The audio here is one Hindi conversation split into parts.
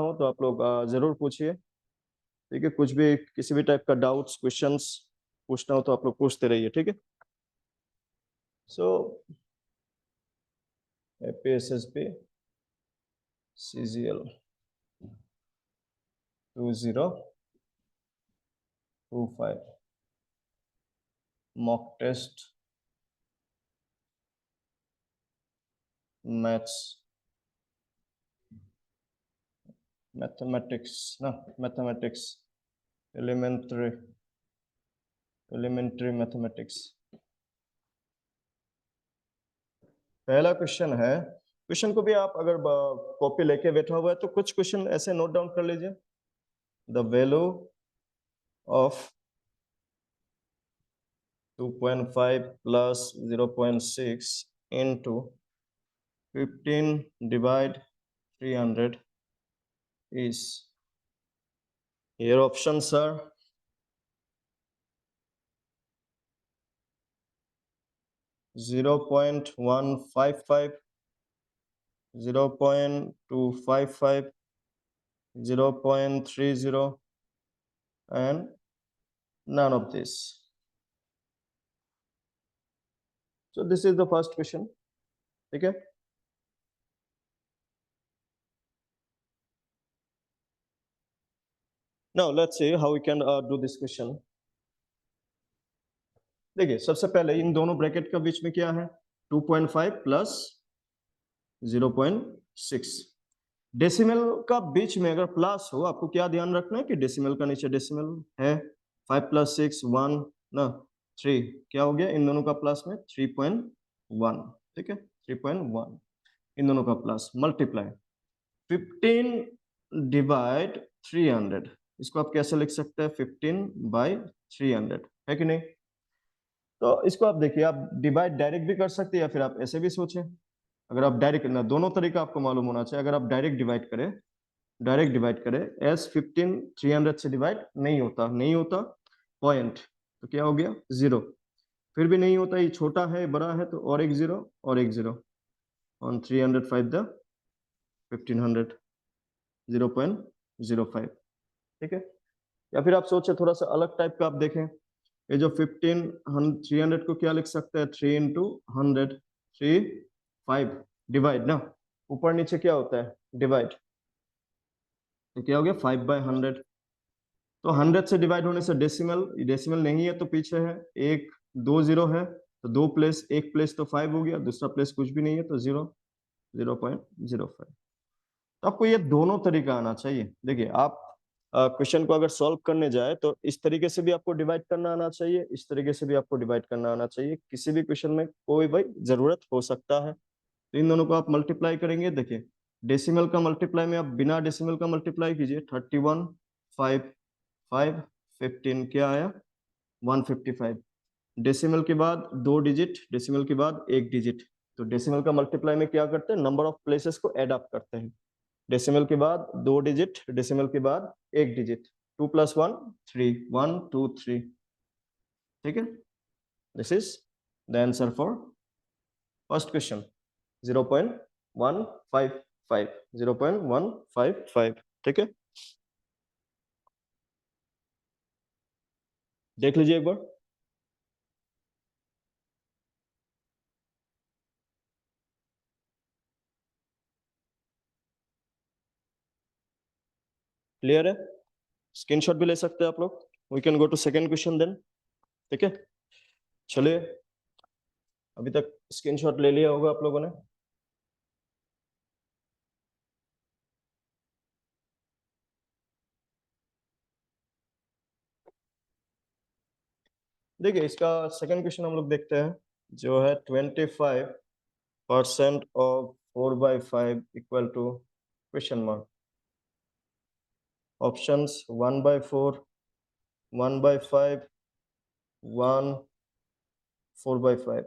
हो तो आप लोग जरूर पूछिए। ठीक है, कुछ भी किसी भी टाइप का डाउट्स क्वेश्चंस पूछना हो तो आप लोग पूछते रहिए। ठीक है, so APSSB CGL 2025 mock test maths mathematics ना मैथमेटिक्स एलिमेंट्री मैथमेटिक्स। पहला क्वेश्चन है, क्वेश्चन को भी आप अगर कॉपी लेके बैठा हुआ है तो कुछ क्वेश्चन ऐसे नोट डाउन कर लीजिए। The value of 2.5 plus 0.6 into 15 divide 300 is, here options are (0.155, 0.255, 0.30 and none of this. So this is the first question. ठीक है, now let's see how we can do this question. देखिए, सबसे पहले इन दोनों ब्रैकेट का बीच में क्या है, 2.5 प्लस 0.6। डेसिमल का बीच में अगर प्लस हो, आपको क्या ध्यान रखना है कि डेसिमल का नीचे डेसिमल है। 5 + 6 1 ना 3, क्या हो गया इन दोनों का प्लस में 3.1। ठीक है, 3.1 इन दोनों का प्लस मल्टीप्लाई 15 डिवाइड 300, इसको आप कैसे लिख सकते हैं 15/300, है कि नहीं। तो इसको आप देखिए, आप डिवाइड डायरेक्ट भी कर सकते हैं या फिर आप ऐसे भी सोचें। अगर आप डायरेक्ट ना, दोनों तरीका आपको मालूम होना चाहिए। अगर आप डायरेक्ट डिवाइड करें एस 15 300 से डिवाइड नहीं होता पॉइंट, तो क्या हो गया 0। फिर भी नहीं होता, ये छोटा है बड़ा है, तो और एक 0 और एक 0 ऑन 305 द 1500 0.05। ठीक है, या फिर आप सोचे थोड़ा सा अलग टाइप का, आप देखें ये जो 300 को क्या लिख सकते हैं 3 × 100 3 5 डिवाइड ना, ऊपर नीचे क्या होता है डिवाइड, तो क्या हो गया 5/100। तो 100 से डिवाइड होने से डेसिमल नहीं है तो पीछे है 1 2 0 है, तो 2 प्लेस 1 प्लेस तो 5 हो गया, दूसरा प्लेस कुछ भी नहीं है तो 0 0.05। तो आपको ये दोनों तरीका आना चाहिए। देखिए, आप क्वेश्चन को अगर सॉल्व करने जाए तो इस तरीके से भी आपको डिवाइड करना आना चाहिए, इस तरीके से भी आपको डिवाइड करना आना चाहिए। किसी भी क्वेश्चन में कोई भाई जरूरत हो सकता है, तो इन दोनों को आप मल्टीप्लाई करेंगे। देखिए, डेसिमल का मल्टीप्लाई में आप बिना डेसिमल का मल्टीप्लाई कीजिए, 31 5 5 15 क्या आया 155। डेसिमल के बाद 2 डिजिट, डेसिमल के बाद 1 डिजिट, तो डेसिमल का मल्टीप्लाई में क्या करते हैं नंबर ऑफ प्लेसेस को एड अप करते हैं। डेसिमल के बाद 2 डिजिट, डेसिमल के बाद 1 डिजिट, 2 + 1 3 1 2 3। ठीक है, this is the answer for first question 0.155 0.155। ठीक है, देख लीजिए एक बार। क्लियर है, स्क्रीनशॉट भी ले सकते हैं आप लोग। We can go to second question then. ठीक है, चलिए, अभी तक स्क्रीनशॉट ले लिया होगा आप लोगों ने। देखिए, इसका सेकंड क्वेश्चन हम लोग देखते हैं, जो है 25% of 4/5 equal to question mark. Options 1/4 1/5 1 4/5।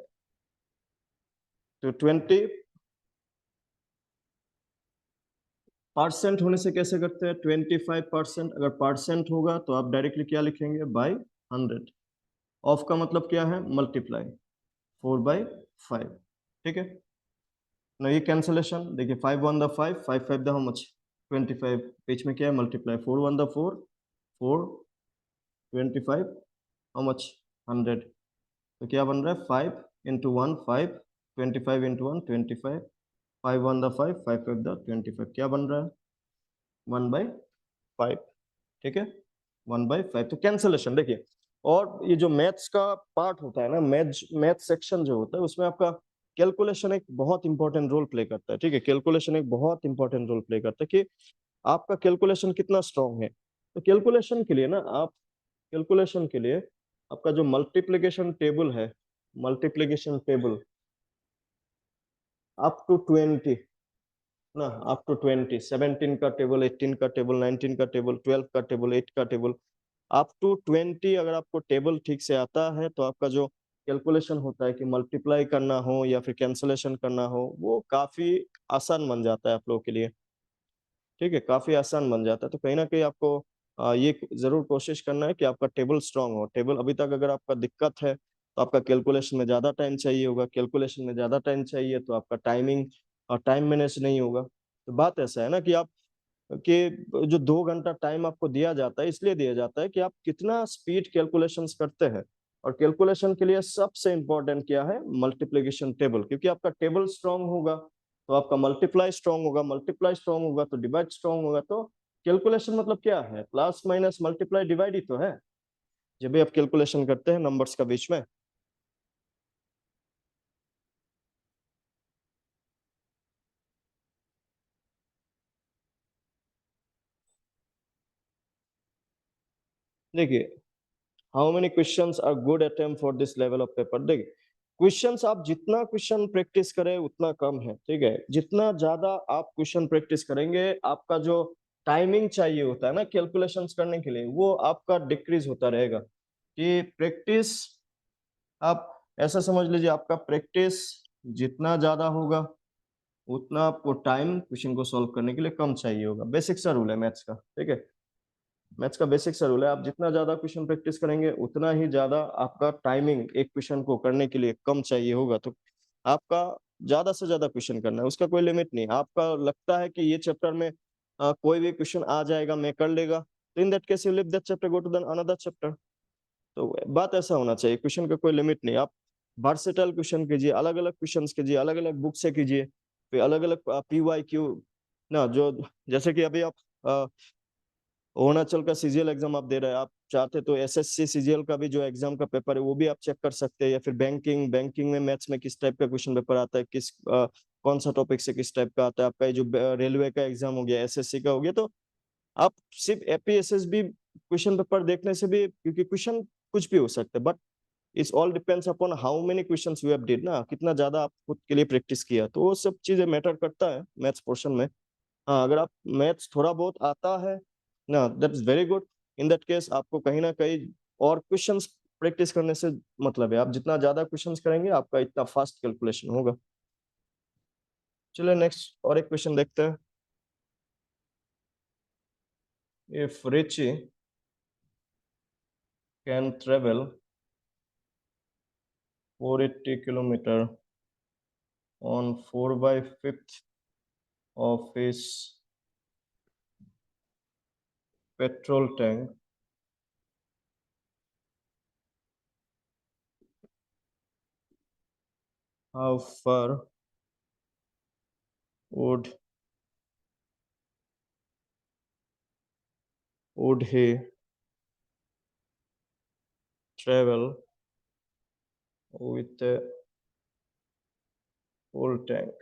तो 20% होने से कैसे करते हैं 25%, अगर परसेंट होगा तो आप डायरेक्टली क्या लिखेंगे बाय 100। ऑफ का मतलब क्या है मल्टीप्लाई 4/5। ठीक है ना, ये कैंसलेशन देखिए 5 1 द 5 5 5 द हाउ मच 25 बीच में क्या है मल्टीप्लाई 4 1 द 4 4 25 हाउ मच 100 तो क्या बन रहा है 5 इंटू 1 5 25 इंटू 1 25 5 1 द 5 5 5 द 25 क्या बन रहा है 1/5 ठीक है 1/5 तो कैंसलेशन देखिए और ये जो मैथ्स का पार्ट होता है ना मैथ सेक्शन जो होता है उसमें आपका कैलकुलेशन एक बहुत इंपॉर्टेंट रोल प्ले करता है ठीक है कैलकुलेशन एक बहुत इंपॉर्टेंट रोल प्ले करता है कि आपका कैलकुलेशन कितना स्ट्रांग है तो कैलकुलेशन के लिए ना आप कैलकुलेशन के लिए आपका जो मल्टीप्लिकेशन टेबल है मल्टीप्लिकेशन टेबल अप टू 20 ना अप टू 20 17 का टेबल 18 का टेबल 19 का टेबल 12 का टेबल 8 का टेबल अप टू 20 अगर आपको टेबल ठीक से आता है तो आपका जो कैलकुलेशन होता है कि मल्टीप्लाई करना हो या फिर कैंसलेशन करना हो वो काफी आसान बन जाता है आप लोगों के लिए ठीक है काफी आसान बन जाता है तो कहीं ना कहीं आपको ये जरूर कोशिश करना है कि आपका टेबल स्ट्रांग हो टेबल अभी तक अगर आपका दिक्कत है तो आपका कैलकुलेशन में ज्यादा टाइम चाहिए होगा कैलकुलेशन में ज्यादा टाइम चाहिए तो आपका टाइमिंग और टाइम मैनेज नहीं होगा तो बात ऐसा है ना कि आप कि जो 2 घंटा टाइम आपको दिया जाता है इसलिए दिया जाता है कि आप कितना स्पीड कैलकुलेशंस करते हैं और कैलकुलेशन के लिए सबसे इंपॉर्टेंट क्या है मल्टीप्लिकेशन टेबल क्योंकि आपका टेबल स्ट्रांग होगा तो आपका मल्टीप्लाई स्ट्रांग होगा तो डिवाइड स्ट्रांग होगा तो कैलकुलेशन मतलब क्या है प्लस माइनस मल्टीप्लाई डिवाइड ही तो है जब भी आप कैलकुलेशन करते हैं नंबर्स का बीच में देखिए how many questions are good attempt for this level of paper देखिए क्वेश्चंस आप जितना क्वेश्चन प्रैक्टिस करें उतना कम है ठीक है जितना ज्यादा आप क्वेश्चन प्रैक्टिस करेंगे आपका जो टाइमिंग चाहिए होता है ना कैलकुलेशंस करने के लिए वो आपका डिक्रीज होता रहेगा कि प्रैक्टिस आप ऐसा समझ लीजिए आपका प्रैक्टिस जितना ज्यादा होगा उतना आपको टाइम क्वेश्चन को सॉल्व करने के लिए कम चाहिए होगा बेसिक सा रूल है मैथ्स का ठीक है मैथ्स का बेसिक सा रूल है आप जितना ज्यादा क्वेश्चन प्रैक्टिस करेंगे उतना ही ज्यादा आपका टाइमिंग एक क्वेश्चन को करने के लिए कम चाहिए होगा तो आपका ज्यादा से ज्यादा क्वेश्चन करना है उसका कोई लिमिट नहीं आपका लगता है कि ये चैप्टर में कोई भी क्वेश्चन आ जाएगा मैं कर लेगा तो in that case you leave that chapter go to the another chapter तो बात ऐसा होना चाहिए क्वेश्चन का कोई लिमिट नहीं आप वर्सेटाइल क्वेश्चन कीजिए अलग अलग क्वेश्चन कीजिए अलग अलग बुक से कीजिए फिर अलग अलग PYQ ना जो जैसे कि अभी आप अरुणाचल का सीजीएल एग्जाम आप दे रहे हैं आप चाहते तो SSC सीजीएल का भी जो एग्जाम का पेपर है वो भी आप चेक कर सकते हैं या फिर बैंकिंग में मैथ्स में किस टाइप का क्वेश्चन पेपर आता है कौन सा टॉपिक से किस टाइप का आता है आपका जो रेलवे का एग्जाम हो गया SSC का हो गया तो आप सिर्फ APSSB क्वेश्चन पेपर देखने से भी क्योंकि क्वेश्चन कुछ भी हो सकता है but it's all depends upon how many questions you have did ना कितना ज्यादा आप खुद के लिए प्रैक्टिस किया तो वो सब चीजें मैटर करता है मैथ्स पोर्शन में हाँ अगर आप मैथ्स थोड़ा बहुत आता है ना that is very good in that case आपको कहीं ना कहीं और क्वेश्चंस प्रैक्टिस करने से मतलब है आप जितना ज्यादा क्वेश्चंस करेंगे आपका इतना फास्ट कैलकुलेशन होगा चलिए नेक्स्ट और एक क्वेश्चन देखते हैं if Richie can travel 480 kilometer on 4/5 of his petrol tank how far would he travel with a full tank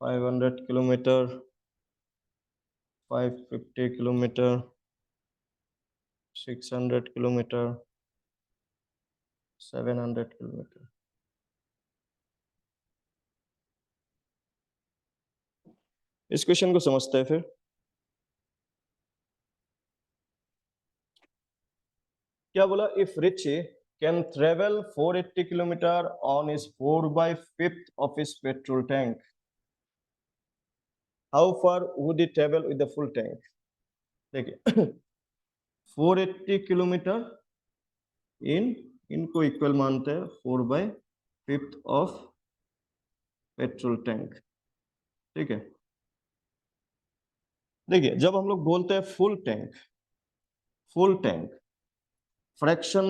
500 kilometer 550 kilometer 600 kilometer 700 kilometer इस क्वेश्चन को समझते हैं फिर क्या बोला if Richie can travel 480 kilometre on is 4/5 of his petrol tank how far would he travel with the full tank देखिए 480 किलोमीटर इनको इक्वल मानते हैं 4/5 ऑफ पेट्रोल टैंक ठीक है। देखिए जब हम लोग बोलते हैं full tank, full tank fraction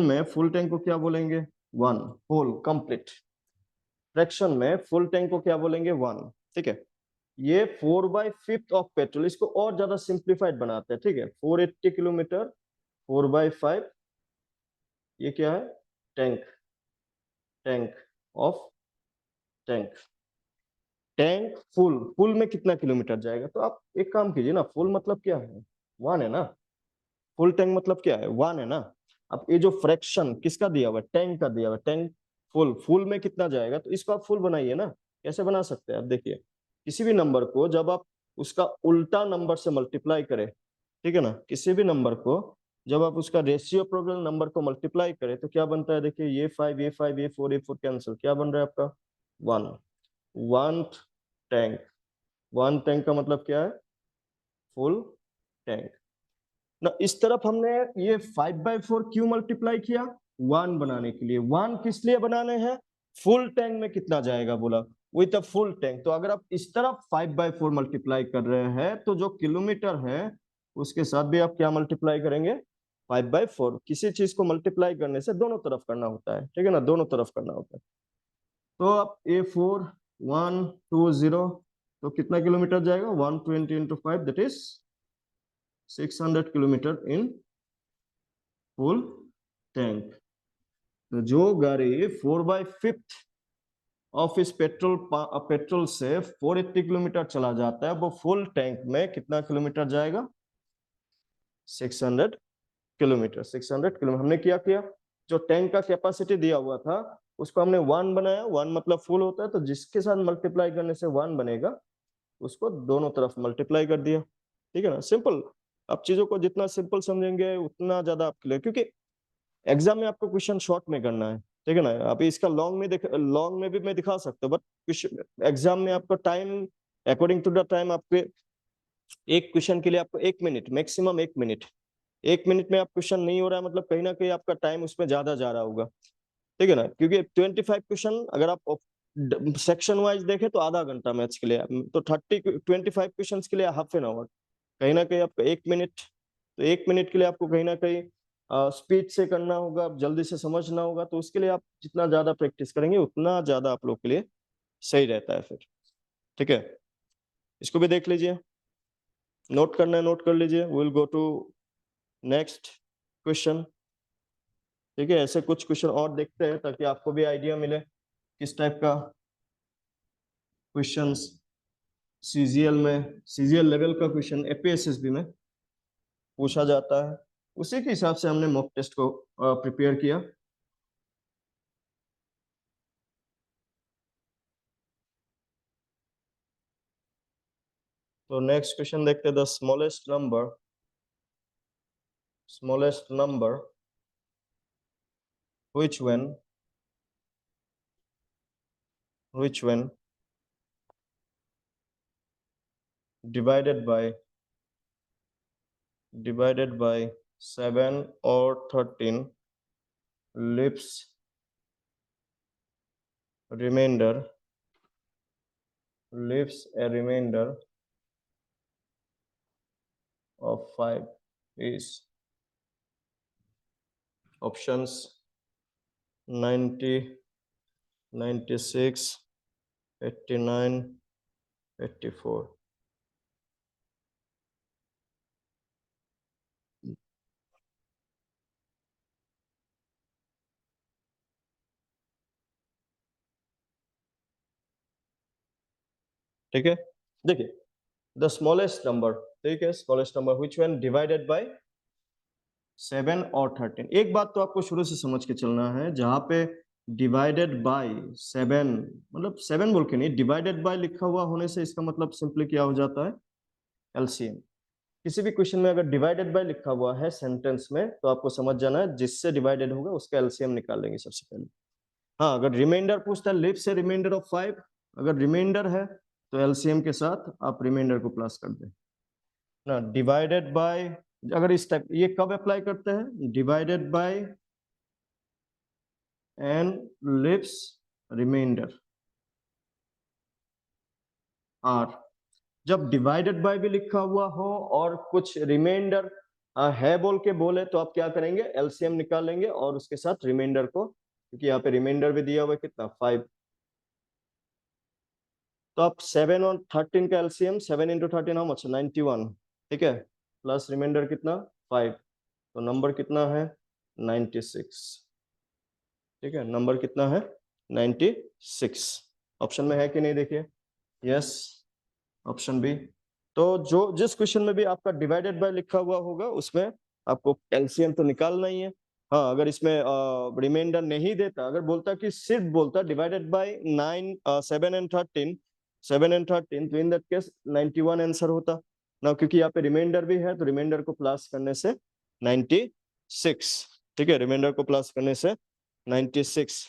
में फुल टैंक को क्या बोलेंगे? वन। Whole complete. फ्रैक्शन में फुल टैंक को क्या बोलेंगे? वन। ठीक है। ये 4/5 ऑफ पेट्रोल, इसको और ज्यादा सिंप्लीफाइड बनाते हैं। ठीक है, 480 किलोमीटर 4/5, ये क्या है? Tank, tank of tank. Tank full, full में कितना किलोमीटर जाएगा? तो आप एक काम कीजिए ना, फुल मतलब क्या है? वन है ना। फुल टैंक मतलब क्या है? वन है ना। अब ये जो फ्रैक्शन किसका दिया हुआ है? टैंक का दिया हुआ है। टैंक फुल, फुल में कितना जाएगा? तो इसको आप फुल बनाइए ना। कैसे बना सकते हैं आप? देखिए किसी भी नंबर को जब आप उसका उल्टा नंबर से मल्टीप्लाई करें, ठीक है ना, किसी भी नंबर को जब आप उसका रेशियोप्रोबल नंबर को मल्टीप्लाई करें तो क्या बनता है? देखिए ये 5, ये 5, ये 4, ये 4 कैंसिल, क्या बन रहा है आपका? One. One tank. One tank का मतलब क्या है? फुल टैंक ना। इस तरफ हमने ये 5/4 क्यों मल्टीप्लाई किया? वन बनाने के लिए। वन किस लिए बनाने हैं? फुल टैंक में कितना जाएगा बोला, विथ अ फुल टैंक। तो अगर आप इस तरफ 5/4 मल्टीप्लाई कर रहे हैं तो जो किलोमीटर है उसके साथ भी आप क्या मल्टीप्लाई करेंगे? 5/4। किसी चीज को मल्टीप्लाई करने से दोनों तरफ करना होता है, ठीक है ना, दोनों तरफ करना होता है। तो आप A4120, तो कितना किलोमीटर जाएगा? 120 into 5, that is 600 kilometre in full tank. तो जो गाड़ी 4/5 ऑफ इस पेट्रोल से 480 किलोमीटर चला जाता है, वो फुल टैंक में कितना किलोमीटर जाएगा? 600 किलोमीटर। 600 किलोमीटर हमने क्या किया? जो टैंक का कैपेसिटी दिया हुआ था उसको हमने वन बनाया। वन मतलब फुल होता है, तो जिसके साथ मल्टीप्लाई करने से वन बनेगा उसको दोनों तरफ मल्टीप्लाई कर दिया। ठीक है ना, सिंपल। आप चीजों को जितना सिंपल समझेंगे उतना ज्यादा आप क्लियर, क्योंकि एग्जाम में आपको क्वेश्चन शॉर्ट में करना है, ठीक है ना। अभी इसका लॉन्ग में भी मैं दिखा सकता हूँ, बट एग्जाम में आपको time, according to the time, आपके एक क्वेश्चन के लिए आपको 1 मिनट, मैक्सिमम 1 मिनट, 1 मिनट में आप क्वेश्चन नहीं हो रहा है मतलब कहीं ना कहीं आपका टाइम उसमें ज्यादा जा रहा होगा, ठीक है ना। क्योंकि 25 क्वेश्चन अगर आप सेक्शन वाइज देखें तो आधा घंटा मैथ्स के लिए, तो 25 क्वेश्चन के लिए हाफ एन आवर। कहीं ना कहीं आपको 1 मिनट, तो 1 मिनट के लिए आपको कहीं ना कहीं स्पीड से करना होगा, जल्दी से समझना होगा। तो उसके लिए आप जितना ज्यादा प्रैक्टिस करेंगे उतना ज्यादा आप लोग के लिए सही रहता है फिर। ठीक है, इसको भी देख लीजिए, नोट करना है नोट कर लीजिए। Will go to next question. ठीक है, ऐसे कुछ क्वेश्चन और देखते हैं ताकि आपको भी आइडिया मिले किस टाइप का क्वेश्चंस सीजीएल में, सीजीएल लेवल का क्वेश्चन एपीएसएसबी में पूछा जाता है। उसी के हिसाब से हमने मॉक टेस्ट को प्रिपेयर किया। तो नेक्स्ट क्वेश्चन देखते हैं। The smallest number which when divided by 7 or 13 leaves a remainder of 5 is options 90, 96, 89, 84। ठीक है, देखिए द स्मॉलेस्ट नंबर, ठीक है, smallest number which when divided by 7 और 13। एक बात तो आपको शुरू से समझ के चलना है, जहां पे डिवाइडेड बाय 7 मतलब 7 बोल के नहीं, डिवाइडेड बाय लिखा हुआ होने से इसका मतलब सिंपली क्या हो जाता है? एलसीएम। किसी भी क्वेश्चन में अगर डिवाइडेड बाय लिखा हुआ है सेंटेंस में तो आपको समझ जाना है जिससे डिवाइडेड होगा उसका एलसीएम निकाल लेंगे सबसे पहले। हाँ, अगर रिमाइंडर पूछता है लिव से रिमाइंडर ऑफ 5, अगर रिमाइंडर है तो एलसीएम के साथ आप रिमाइंडर को प्लस कर दें ना। डिवाइडेड बाय, अगर इस टाइप, ये कब अप्लाई करते हैं? Divided by and lives remainder, R. जब डिवाइडेड बाय भी लिखा हुआ हो और कुछ रिमाइंडर है बोल के बोले तो आप क्या करेंगे, एलसीएम निकालेंगे और उसके साथ रिमाइंडर को, क्योंकि यहाँ पे रिमाइंडर भी दिया हुआ है कितना 5, तो आप 7 और 13 का एलसीएम 7 into 13 हाउ मच 91, ठीक है, प्लस रिमाइंडर कितना 5, तो नंबर कितना है 96, ठीक है, नंबर कितना है 96। ऑप्शन में है कि नहीं देखिए, यस, ऑप्शन बी। तो जो जिस क्वेश्चन में भी आपका डिवाइडेड बाय लिखा हुआ होगा उसमें आपको एलसीएम तो निकालना ही है। हाँ, अगर इसमें रिमाइंडर नहीं देता, अगर बोलता कि सिर्फ बोलता डिवाइडेड बाय 7 and 13, तो इन दैट केस 91 आंसर होता ना, क्योंकि यहाँ पे रिमाइंडर भी है तो रिमाइंडर को प्लस करने से 96, ठीक है, रिमाइंडर को प्लस करने से 96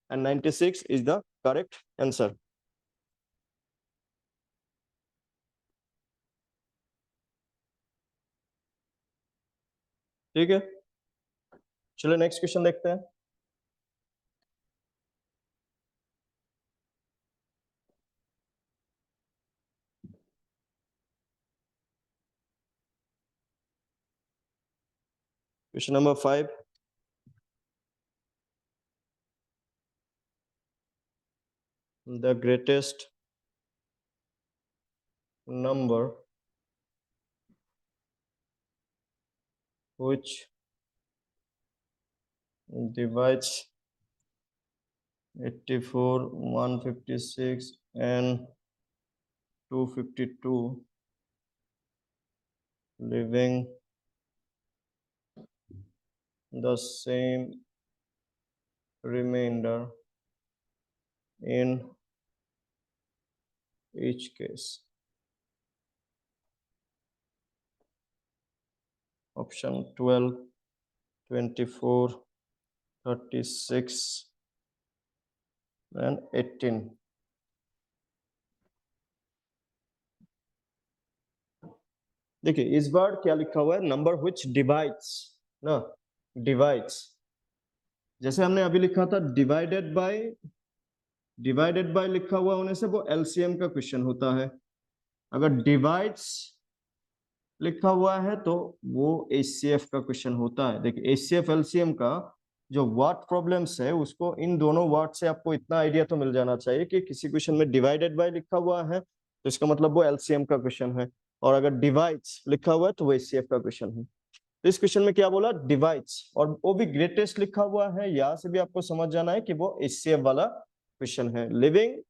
and 96 is the correct answer. ठीक है, चलो नेक्स्ट क्वेश्चन देखते हैं। Question number 5. The greatest number which divides 84, 156 and 252, leaving the same remainder in each case. Option 12, 24, 36 and 18. देखिए इस बार क्या लिखा हुआ है, नंबर विच डिवाइड्स ना, डिवाइड्स, जैसे हमने अभी लिखा था डिवाइडेड बाय लिखा हुआ होने से वो एलसीएम का क्वेश्चन होता है। अगर डिवाइड्स लिखा हुआ है तो वो एचसीएफ का क्वेश्चन होता है। देखिए एचसीएफ एलसीएम का जो वर्ड प्रॉब्लम्स है उसको इन दोनों वर्ड से आपको इतना आइडिया तो मिल जाना चाहिए कि किसी क्वेश्चन में डिवाइडेड बाय लिखा हुआ है तो इसका मतलब वो एलसीएम का क्वेश्चन है, और अगर डिवाइड्स लिखा हुआ है तो वो एचसीएफ का क्वेश्चन है। तो इस क्वेश्चन में क्या बोला, डिवाइड्स, और वो भी ग्रेटेस्ट लिखा हुआ है, यहाँ से भी आपको समझ जाना है कि वो एचसीएफ वाला क्वेश्चन है। Living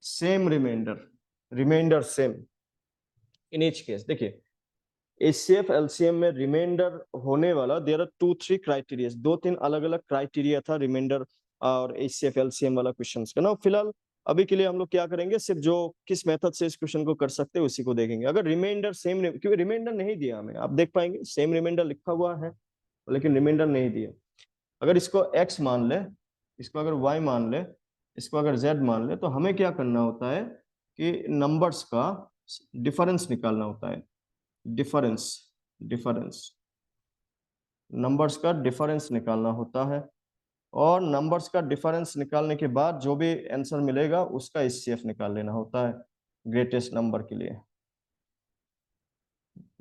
same reminder same in each case. देखिए एचसीएफ एलसीएम में रिमाइंडर होने वाला देयर आर 2-3 क्राइटेरिया, 2-3 अलग अलग क्राइटेरिया था रिमाइंडर और एचसीएफ एलसीएम वाला क्वेश्चंस का ना। फिलहाल अभी के लिए हम लोग क्या करेंगे, सिर्फ जो किस मेथड से इस क्वेश्चन को कर सकते हैं उसी को देखेंगे। अगर रिमाइंडर सेम, क्योंकि रिमाइंडर नहीं दिया हमें, आप देख पाएंगे सेम रिमाइंडर लिखा हुआ है लेकिन रिमाइंडर नहीं दिया। अगर इसको x मान ले, इसको अगर y मान ले, इसको अगर z मान ले, तो हमें क्या करना होता है कि नंबर्स का डिफरेंस निकालना होता है। डिफरेंस नंबर्स का डिफरेंस निकालना होता है, और नंबर्स का डिफरेंस निकालने के बाद जो भी आंसर मिलेगा उसका एचसीएफ निकाल लेना होता है ग्रेटेस्ट नंबर के लिए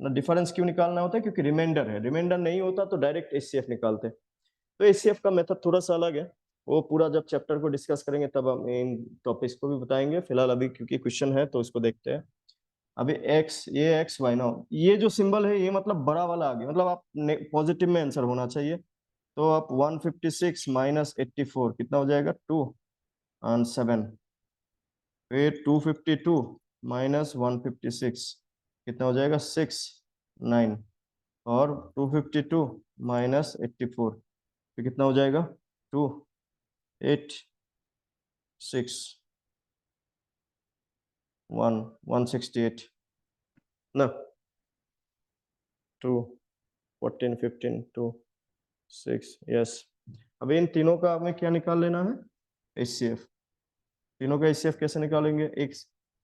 ना। डिफरेंस क्यों निकालना होता है, क्योंकि रिमाइंडर है, रिमाइंडर नहीं होता तो डायरेक्ट एचसीएफ निकालते। तो एचसीएफ का मेथड थोड़ा सा अलग है, वो पूरा जब चैप्टर को डिस्कस करेंगे तब हम इन टॉपिक्स को भी बताएंगे। फिलहाल अभी क्योंकि क्वेश्चन है तो इसको देखते हैं। अभी एक्स, ये एक्स वाई ना, ये जो सिंबल है ये मतलब बड़ा वाला आ गया, मतलब आप पॉजिटिव में आंसर होना चाहिए। तो आप 156 माइनस 84 कितना हो जाएगा 2 और 7, फिर 252 माइनस 156 कितना हो जाएगा 6 9, और 252 माइनस 84 फिर कितना हो जाएगा 2 8 6 1 168 ना, 2 14 15 2 6, यस। अब इन तीनों का हमें क्या निकाल लेना है, एचसीएफ। तीनों का एचसीएफ कैसे निकालेंगे, एक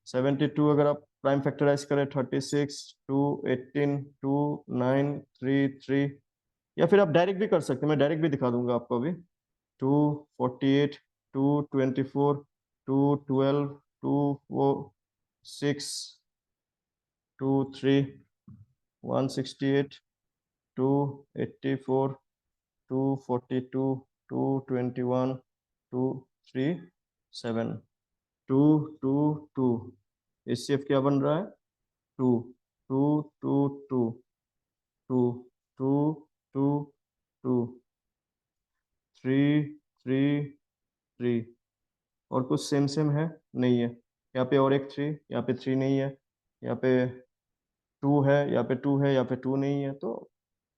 72 अगर आप प्राइम फैक्टराइज करें 36 2 18 2 9 3 3, या फिर आप डायरेक्ट भी कर सकते हैं, मैं डायरेक्ट भी दिखा दूंगा आपको अभी। 2 48 2 24 2 12 2 4 6, 2, 3, 168, 284, 242, 221, 237, 222। HCF क्या बन रहा है? 2, 2, 2, 2, 2, 2, 2, 2, 3, 3, 3। और कुछ सेम सेम है? नहीं है। यहाँ पे और एक 3, यहाँ पे 3 नहीं है, यहाँ पे 2 है, यहाँ पे 2 है, यहाँ पे 2 नहीं है, तो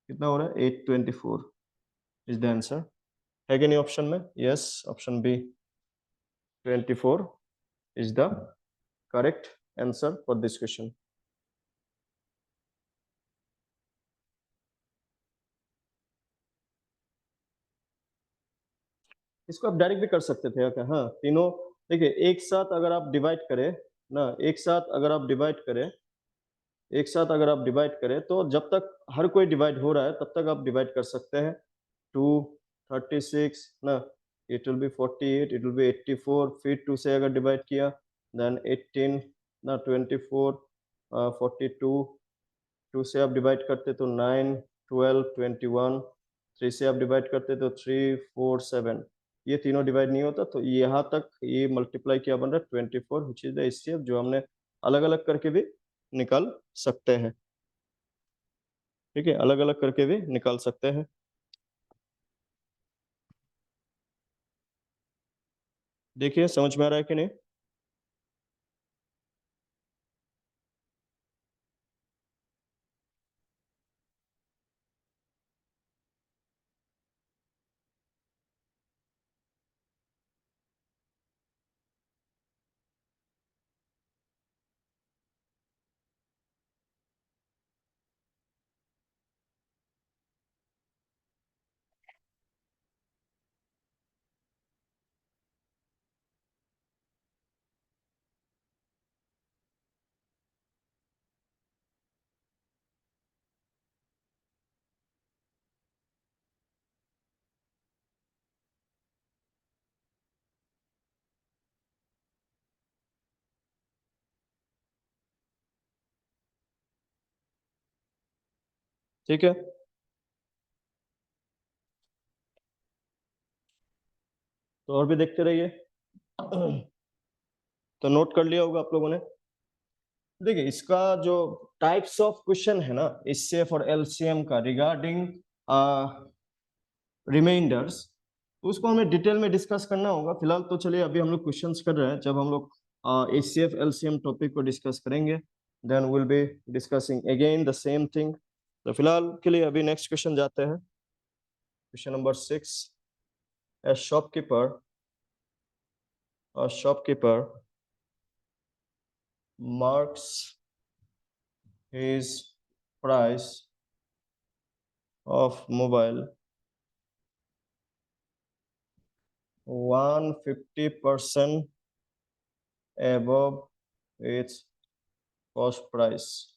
कितना हो रहा है? 824 इज द आंसर। है कि नहीं ऑप्शन में? Yes, option B 24 is the correct answer for this question. इसको आप डायरेक्ट भी कर सकते थे क्या? हाँ, तीनों देखिए एक साथ अगर आप डिवाइड करें ना, एक साथ अगर आप डिवाइड करें, एक साथ अगर आप डिवाइड करें तो जब तक हर कोई डिवाइड हो रहा है तब तक आप डिवाइड कर सकते हैं। 2, 36 ना, it will be 48, it will be 84, फिर 2 से अगर डिवाइड किया देन 18 ना, 24, 42, 2 से आप डिवाइड करते तो 9, 12, 21, 3 से आप डिवाइड करते तो 3, 4, 7। ये तीनों डिवाइड नहीं होता, तो यहाँ तक ये मल्टीप्लाई क्या बन रहा है? 24 व्हिच इज द HCF, जो हमने अलग अलग करके भी निकाल सकते हैं। ठीक है, अलग अलग करके भी निकाल सकते हैं। देखिए समझ में आ रहा है कि नहीं? ठीक है, तो और भी देखते रहिए। तो नोट कर लिया होगा आप लोगों ने। देखिए इसका जो टाइप्स ऑफ क्वेश्चन है ना, इससे फॉर LCM का रिगार्डिंग रिमाइंडर्स, उसको हमें डिटेल में डिस्कस करना होगा। फिलहाल तो चलिए अभी हम लोग क्वेश्चंस कर रहे हैं, जब हम लोग HCF LCM टॉपिक को डिस्कस करेंगे then will be discussing again the same thing. तो फिलहाल के लिए अभी नेक्स्ट क्वेश्चन जाते हैं। Question number 6, a shopkeeper marks his price of mobile 150% above its cost price,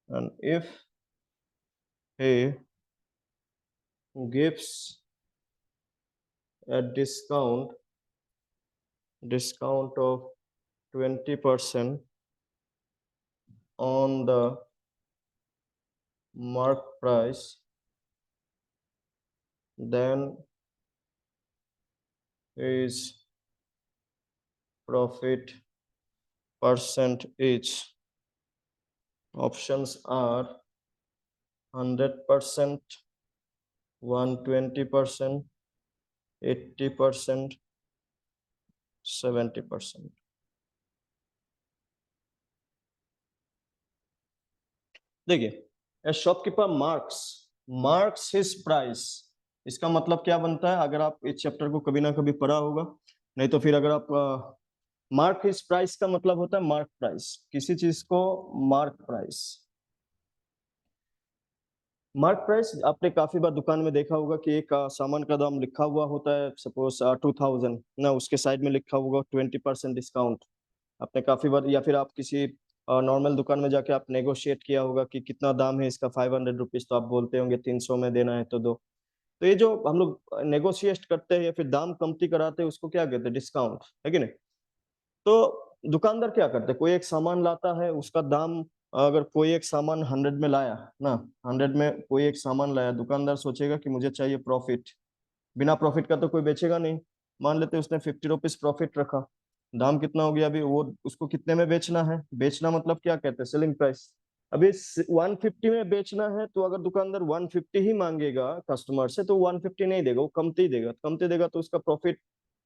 and if he gives a discount of 20% on the mark price, then his profit percentage options are 100%, 120%, 80%, 70%। देखिए शॉपकीपर मार्क्स हिज प्राइस, इसका मतलब क्या बनता है? अगर आप इस चैप्टर को कभी ना कभी पढ़ा होगा, नहीं तो फिर अगर आप मार्क हिज प्राइस का मतलब होता है मार्क प्राइस, किसी चीज को मार्क प्राइस। मार्क प्राइस आपने काफी बार दुकान में देखा होगा कि एक सामान का दाम लिखा हुआ होता है, सपोज 2000 ना, उसके साइड में लिखा होगा 20% डिस्काउंट। आपने काफी बार, या फिर आप किसी नॉर्मल दुकान में जाके आप नेगोशिएट किया होगा कि कितना दाम है इसका, 500 रुपीज, तो आप बोलते होंगे 300 में देना है तो दो। तो ये जो हम लोग नेगोशिएट करते हैं या फिर दाम कमती कराते हैं उसको क्या कहते हैं, डिस्काउंट, है कि नहीं। तो दुकानदार क्या करते हैं, कोई एक सामान लाता है, उसका दाम, अगर कोई एक सामान 100 में लाया ना, 100 में कोई एक सामान लाया, दुकानदार सोचेगा कि मुझे चाहिए प्रॉफिट, बिना प्रॉफिट का तो कोई बेचेगा नहीं। मान लेते उसने 50 रुपीज प्रॉफिट रखा, दाम कितना हो गया अभी, वो उसको कितने में बेचना है, बेचना मतलब क्या कहते हैं, सेलिंग प्राइस। अभी 150 में बेचना है, तो अगर दुकानदार 150 ही मांगेगा कस्टमर से, तो 150 नहीं देगा, वो कमती देगा, कमती देगा तो उसका प्रॉफिट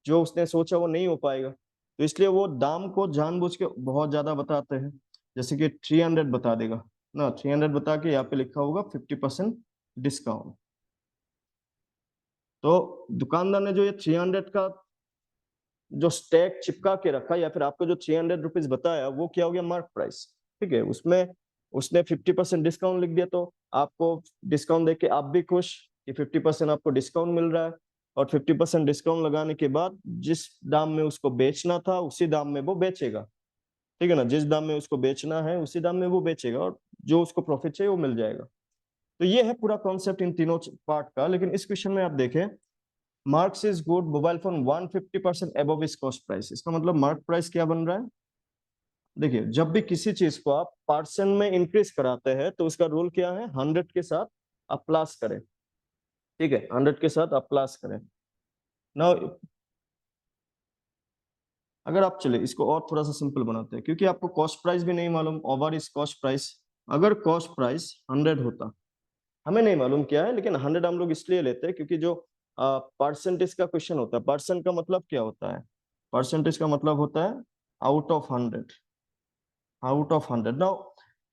जो उसने सोचा वो नहीं हो पाएगा। तो इसलिए वो दाम को जानबूझ के बहुत ज्यादा बताते हैं, जैसे कि 300 बता देगा ना, 300 बता के यहाँ पे लिखा होगा 50% डिस्काउंट। तो दुकानदार ने जो ये 300 का जो स्टैक चिपका के रखा, या फिर आपको जो 300 रुपीज बताया, वो क्या हो गया, मार्क प्राइस। ठीक है, उसमें उसने 50% डिस्काउंट लिख दिया, तो आपको डिस्काउंट देके आप भी खुश कि 50% आपको डिस्काउंट मिल रहा है। और 50% डिस्काउंट लगाने के बाद जिस दाम में उसको बेचना था उसी दाम में वो बेचेगा। ठीक है ना, जिस दाम में उसको बेचना है उसी दाम में वो बेचेगा, और जो उसको प्रॉफिट चाहिए वो मिल जाएगा। तो ये है पूरा कॉन्सेप्ट इन तीनों पार्ट का। लेकिन इस क्वेश्चन में आप देखें, marks is good mobile phone 150% above इस कॉस्ट प्राइस, इसका मतलब मार्क प्राइस क्या बन रहा है। देखिए, जब भी किसी चीज को आप परसेंट में इंक्रीज कराते हैं तो उसका रूल क्या है, 100 के साथ आप प्लस करें। ठीक है, 100 के साथ आप प्लस करें ना। अगर आप चले इसको और थोड़ा सा सिंपल बनाते हैं, क्योंकि आपको कॉस्ट प्राइस भी नहीं मालूम, ओवर इज कॉस्ट प्राइस। अगर कॉस्ट प्राइस 100 होता, हमें नहीं मालूम क्या है, लेकिन 100 हम लोग इसलिए लेते हैं क्योंकि जो परसेंटेज का क्वेश्चन होता है, परसेंट का मतलब क्या होता है, परसेंटेज का मतलब होता है out of 100, out of 100। Now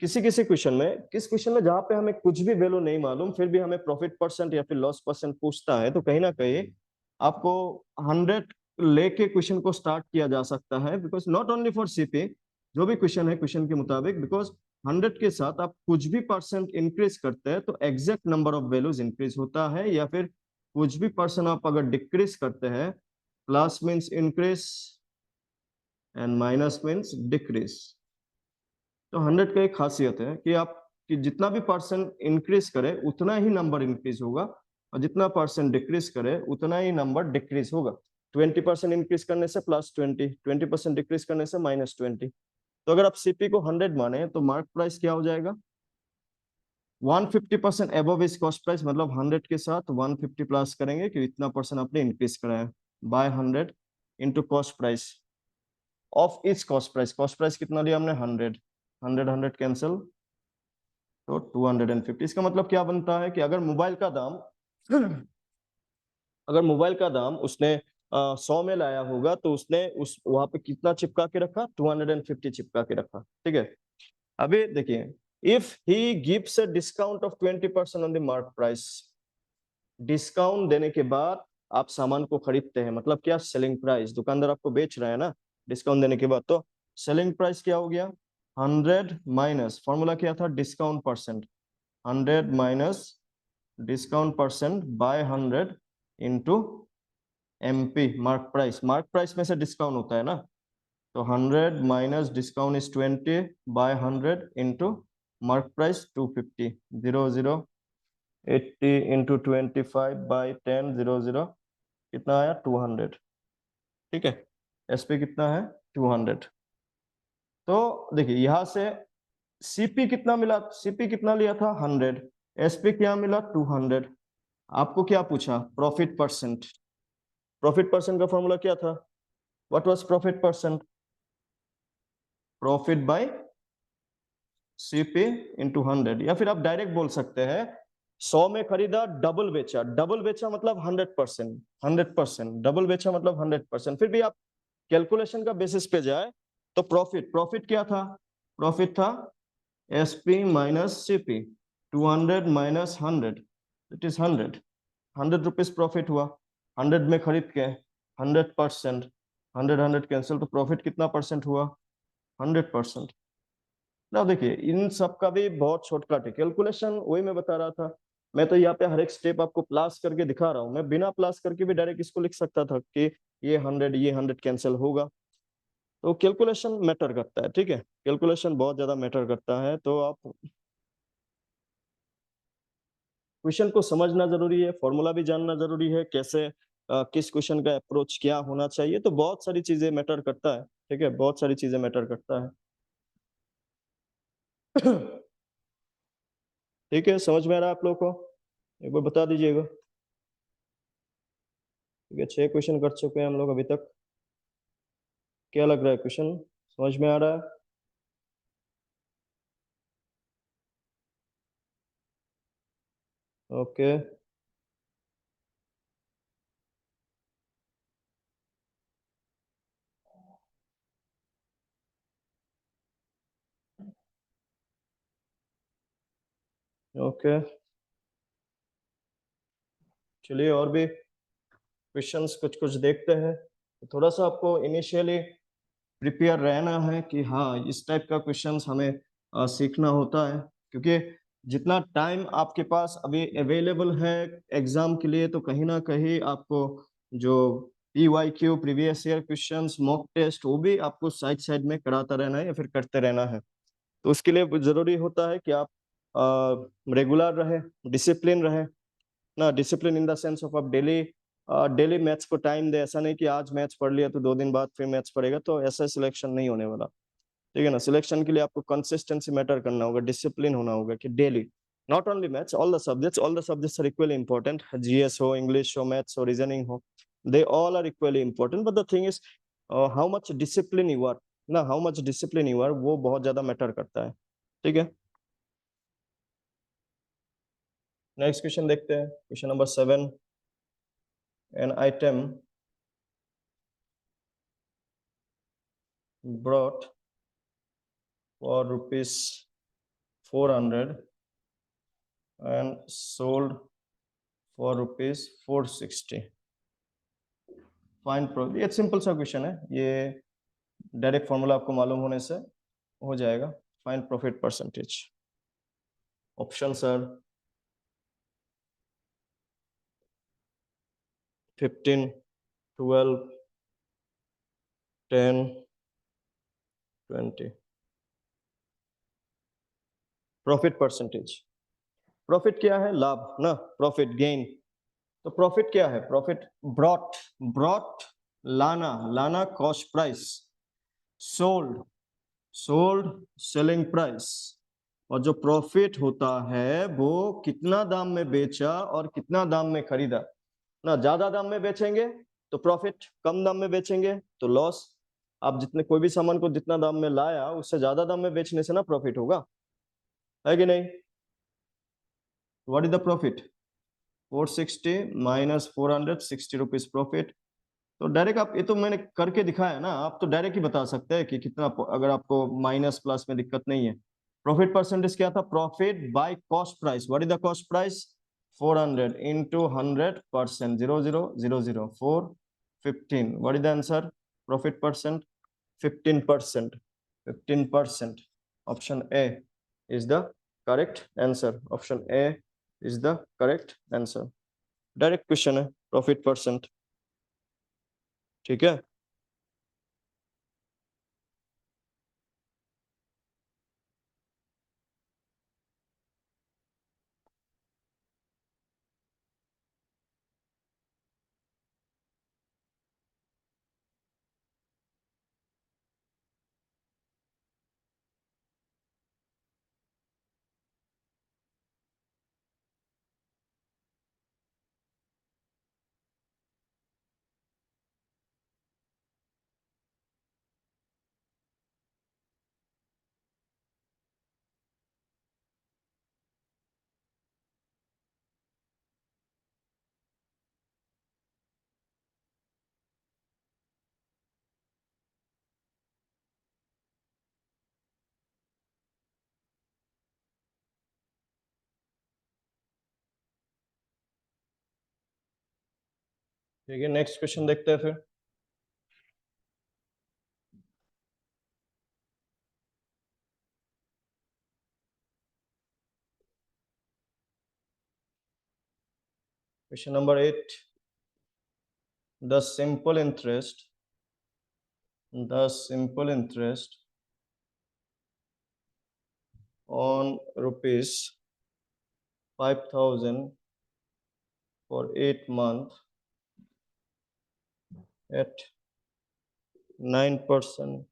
किसी किसी क्वेश्चन में, किस क्वेश्चन में जहां पे हमें कुछ भी वैल्यू नहीं मालूम, फिर भी हमें प्रॉफिट परसेंट या फिर लॉस परसेंट पूछता है, तो कहीं ना कहीं आपको 100 लेके क्वेश्चन को स्टार्ट किया जा सकता है, because not only for CP, जो भी क्वेश्चन है क्वेश्चन के मुताबिक, बिकॉज 100 के साथ आप कुछ भी परसेंट इंक्रीज करते हैं तो exact number of values increase होता है, या फिर कुछ भी परसेंट आप अगर डिक्रीज करते हैं, plus means increase and minus means decrease. तो 100 का एक खासियत है कि आप कि जितना भी परसेंट इंक्रीज करे उतना ही नंबर इंक्रीज होगा, और जितना परसेंट डिक्रीज करे उतना ही नंबर डिक्रीज होगा। 20% इंक्रीज करने से +20, 20% डिक्रीज करने से -20। तो अगर आप सीपी को 100 माने तो मार्क प्राइस क्या हो जाएगा, 150% एबव इज कॉस्ट प्राइस, मतलब 100 के साथ 150 प्लस करेंगे कि इतना परसेंट आपने इंक्रीज कराया, by 100 into cost price of each cost price. Cost price कितना लिया हमने, 100, 100 100 कैंसिल, तो 250। इसका मतलब क्या बनता है कि अगर मोबाइल का दाम अगर मोबाइल का दाम उसने 100 में लाया होगा, तो उसने उस वहां पे कितना चिपका के रखा, 250 चिपका के रखा। ठीक है, अभी देखिए, if he gives a discount of 20% on the mark price, discount देने के बाद आप सामान को खरीदते हैं, मतलब क्या, सेलिंग प्राइस, दुकानदार आपको बेच रहा है ना डिस्काउंट देने के बाद, तो सेलिंग प्राइस क्या हो गया, 100 माइनस, फॉर्मूला क्या था, discount percent, 100 minus discount percent by 100 into MP mark price, mark price में से डिस्काउंट होता है ना, तो 100 minus discount is 20 by 100 into mark price 250, 00 80 into 25 by 10, 00 कितना आया, 200। ठीक है, एसपी कितना है, 200। तो देखिए यहां से सीपी कितना मिला, सीपी कितना लिया था, 100, एसपी क्या मिला, 200। आपको क्या पूछा, प्रॉफिट परसेंट, प्रॉफिट परसेंट का फॉर्मूला क्या था, what was profit percent, profit by CP into 100, या फिर आप डायरेक्ट बोल सकते हैं 100 में खरीदा, डबल बेचा, डबल बेचा मतलब 100%, 100%, डबल बेचा मतलब 100%। फिर भी आप कैलकुलेशन का बेसिस पे जाए तो प्रॉफिट, प्रॉफिट क्या था, प्रॉफिट था SP minus CP, 200 minus 100, it is 100, 100 rupees profit हुआ, 100 में खरीद के 100%, 100 100 कैंसिल, तो प्रॉफिट कितना परसेंट हुआ, 100%। ना देखिए, इन सब का भी बहुत शॉर्टकट है कैलकुलेशन, वही मैं बता रहा था। मैं तो यहाँ पे हर एक स्टेप आपको प्लस करके दिखा रहा हूँ, मैं बिना प्लस करके भी डायरेक्ट इसको लिख सकता था कि ये 100 ये 100 कैंसिल होगा। तो कैलकुलेशन मैटर करता है, ठीक है, कैलकुलेशन बहुत ज्यादा मैटर करता है। तो आप क्वेश्चन को समझना जरूरी है, फॉर्मूला भी जानना जरूरी है, कैसे किस क्वेश्चन का अप्रोच क्या होना चाहिए, तो बहुत सारी चीजें मैटर करता है। ठीक है, बहुत सारी चीजें मैटर करता है। ठीक है, समझ में आ रहा है आप लोगों को? एक बार बता दीजिएगा। ठीक है, 6 क्वेश्चन कर चुके हैं हम लोग अभी तक। क्या लग रहा है, क्वेश्चन समझ में आ रहा है? ओके, ओके, चलिए और भी क्वेश्चंस कुछ कुछ देखते हैं। तो थोड़ा सा आपको इनिशियली प्रिपेयर रहना है कि हाँ, इस टाइप का क्वेश्चंस हमें सीखना होता है, क्योंकि जितना टाइम आपके पास अभी अवेलेबल है एग्जाम के लिए, तो कहीं ना कहीं आपको जो PYQ previous year questions, mock test, वो भी आपको साइड साइड में कराता रहना है या फिर करते रहना है। तो उसके लिए जरूरी होता है कि आप रेगुलर रहे, डिसिप्लिन रहे ना। Discipline in the sense of आप डेली डेली मैथ्स को टाइम दे। ऐसा नहीं कि आज मैथ्स पढ़ लिया तो 2 दिन बाद फिर मैथ्स पढ़ेगा, तो ऐसा सिलेक्शन नहीं होने वाला। ठीक है ना, सिलेक्शन के लिए आपको कंसिस्टेंसी मैटर करना होगा, डिसिप्लिन होना होगा कि daily, not only maths, all the subjects are equally important. GS हो, इंग्लिश हो, मैथ्स हो, रीजनिंग हो, they all are equally important, but the thing is how much discipline you are ना, how much discipline you are, वो बहुत ज्यादा मैटर करता है। ठीक है, नेक्स्ट क्वेश्चन देखते हैं, question number 7। An item brought for ₹400 and sold for ₹460. Find profit. ये सिंपल सा क्वेश्चन है, ये डायरेक्ट फॉर्मूला आपको मालूम होने से हो जाएगा। Find profit percentage. Option sir 15, 12, 10, 20। Profit percentage, profit क्या है? लाभ ना, प्रॉफिट गेन। तो प्रॉफिट क्या है? प्रॉफिट ब्रॉट, ब्रॉट लाना, लाना cost price, sold, sold selling price. और जो प्रॉफिट होता है वो कितना दाम में बेचा और कितना दाम में खरीदा ना। ज्यादा दाम में बेचेंगे तो प्रॉफिट, कम दाम में बेचेंगे तो लॉस। आप जितने कोई भी सामान को जितना दाम में लाया, उससे ज्यादा दाम में बेचने से ना प्रॉफिट होगा, है कि नहीं? What is the profit? 460 minus 400, ₹60 profit. तो डायरेक्ट आप, ये तो मैंने करके दिखाया ना, आप तो डायरेक्ट ही बता सकते हैं कि कितना, अगर आपको माइनस प्लस में दिक्कत नहीं है। प्रॉफिट परसेंटेज क्या था? Profit by cost price. What is the cost price? 400 into 100%, 0000 4 15। What is the answer? Profit percent 15%, 15%। Option A is the correct answer, option A is the correct answer. Direct question है, प्रॉफिट परसेंट। ठीक है, ठीक है, नेक्स्ट क्वेश्चन देखते हैं फिर। Question number 8. The simple interest, the simple interest on rupees 5,000 for 8 months at 9%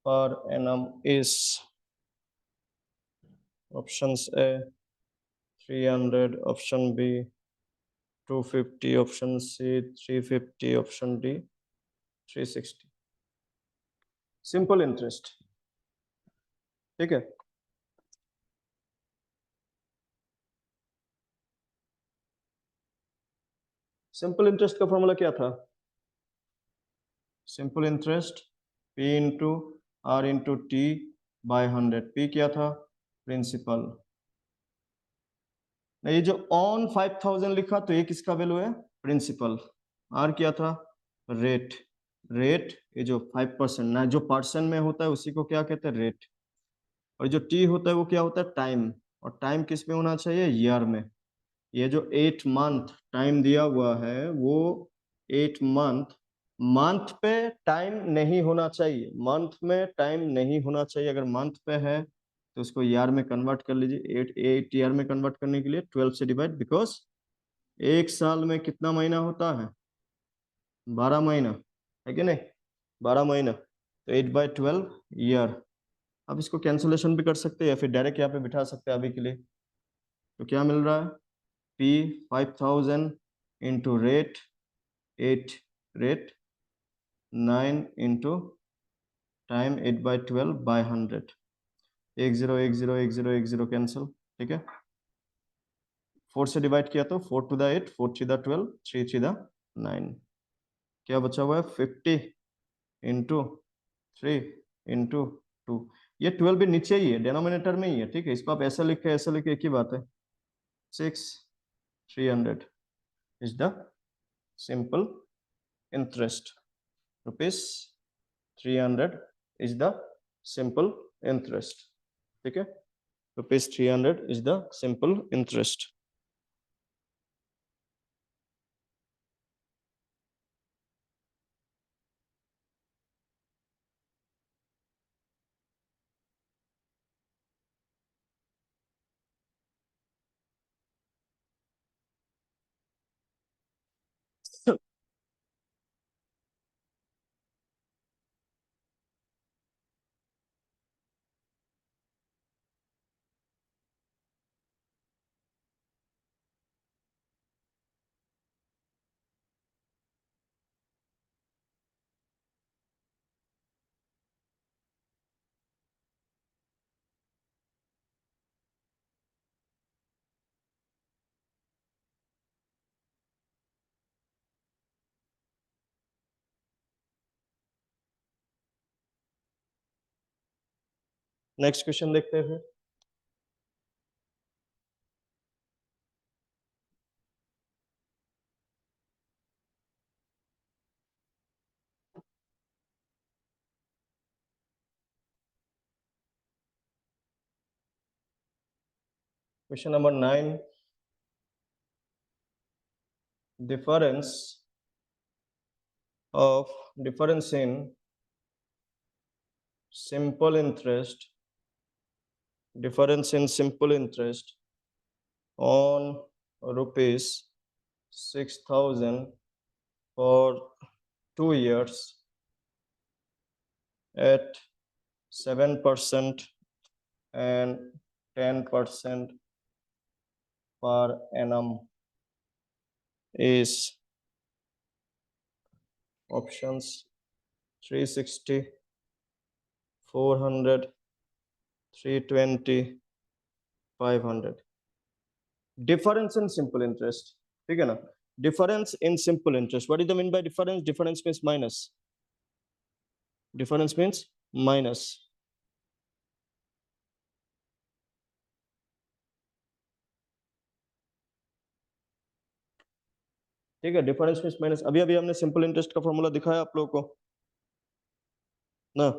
per annum is options A 300, option B 250, option C 350, option D 360. Simple interest, ठीक है। सिंपल इंटरेस्ट का फॉर्मूला क्या था? Simple interest P into R into T by 100। P क्या था? प्रिंसिपल। ये जो ऑन 5,000 लिखा तो ये किसका वैल्यू है? प्रिंसिपल। आर क्या था? रेट। रेट ये जो 5% ना, जो परसेंट में होता है उसी को क्या कहते हैं? रेट। और जो टी होता है वो क्या होता है? टाइम। और टाइम किस में होना चाहिए? ईयर में। ये जो 8 मंथ टाइम दिया हुआ है वो 8 मंथ, मंथ पे टाइम नहीं होना चाहिए, मंथ में टाइम नहीं होना चाहिए। अगर मंथ पे है तो उसको ईयर में कन्वर्ट कर लीजिए। 8 ईयर में कन्वर्ट करने के लिए 12 से डिवाइड, बिकॉज एक साल में कितना महीना होता है? 12 महीना, है कि नहीं? 12 महीना, तो 8/12 ईयर। अब इसको कैंसलेशन भी कर सकते हैं या फिर डायरेक्ट यहाँ पे बिठा सकते हैं अभी के लिए। तो क्या मिल रहा है? P 5,000 into rate 8, rate 9 into time 8/12 by 100। 1 0 1 0 1 0 1 0 cancel, ठीक है। 4 से डिवाइड किया तो 4 to the 8, 4 3 the 12, 3 3 the 9। क्या बचा हुआ है? 50 इंटू 3 इंटू 2। ये 12 भी नीचे ही है, डिनोमिनेटर में ही है, ठीक है। इसको आप ऐसा लिखे ऐसा लिखे एक ही बात है। 6 300 is the simple interest. Rupees 300 is the simple interest, ठीक है। Rupees 300 is the simple interest। Next question देखते हैं। Question number 9, difference in simple interest, difference in simple interest on rupees 6,000 for 2 years at 7% and 10% per annum is options 360, 400, 320, 500। Difference in simple interest, ठीक है ना। Difference in simple interest, what is the mean by difference? Difference means minus, difference means minus. ठीक है, डिफरेंस मींस माइनस। अभी अभी हमने सिंपल इंटरेस्ट का फॉर्मूला दिखाया आप लोगों को ना।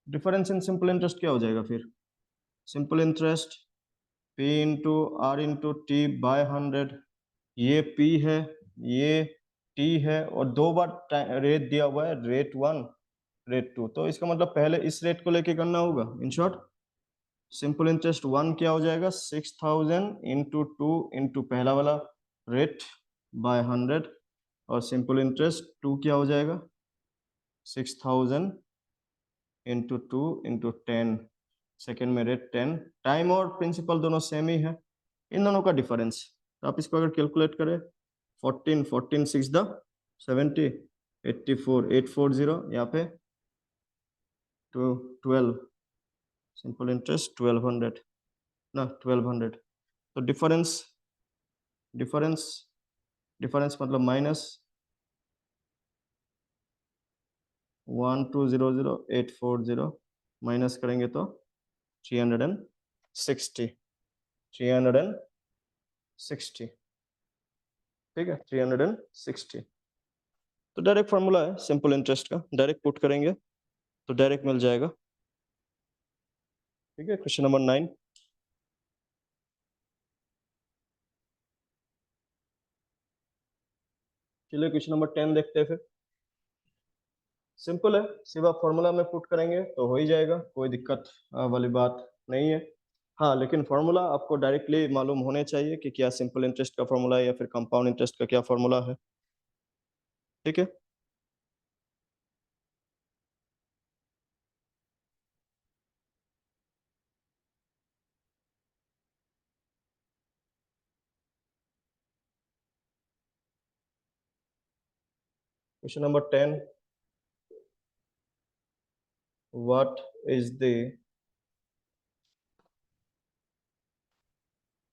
डिफरेंस इन सिंपल इंटरेस्ट क्या हो जाएगा फिर? Simple interest P into R into T by 100। ये P है, ये टी है और 2 बार रेट दिया हुआ है, रेट 1 रेट 2, तो इसका मतलब पहले इस रेट को लेके करना होगा। इन शॉर्ट सिंपल इंटरेस्ट 1 क्या हो जाएगा 6000 इंटू 2 इंटू पहला वाला रेट बाय 100 और सिंपल इंटरेस्ट 2 क्या हो जाएगा 6000 इंटू 2 इंटू 10, सेकेंड में रेट 10, टाइम और प्रिंसिपल दोनों सेम ही है, इन दोनों का डिफरेंस। तो आप इसको अगर कैलकुलेट करें 14 6 द 70 84 840 यहाँ पे तो 12 सिंपल इंटरेस्ट 1200 ना 1200, तो डिफरेंस डिफरेंस डिफरेंस मतलब माइनस 1200840 माइनस करेंगे तो 360 360, ठीक है 360। तो डायरेक्ट फार्मूला है सिंपल इंटरेस्ट का, डायरेक्ट पुट करेंगे तो डायरेक्ट मिल जाएगा, ठीक है। क्वेश्चन नंबर 9, चलिए क्वेश्चन नंबर 10 देखते हैं। फिर सिंपल है, सिर्फ आप फॉर्मूला में पुट करेंगे तो हो ही जाएगा, कोई दिक्कत वाली बात नहीं है। हाँ, लेकिन फॉर्मूला आपको डायरेक्टली मालूम होने चाहिए कि क्या सिंपल इंटरेस्ट का फॉर्मूला है या फिर कंपाउंड इंटरेस्ट का क्या फॉर्मूला है, ठीक है। Question number 10, what is the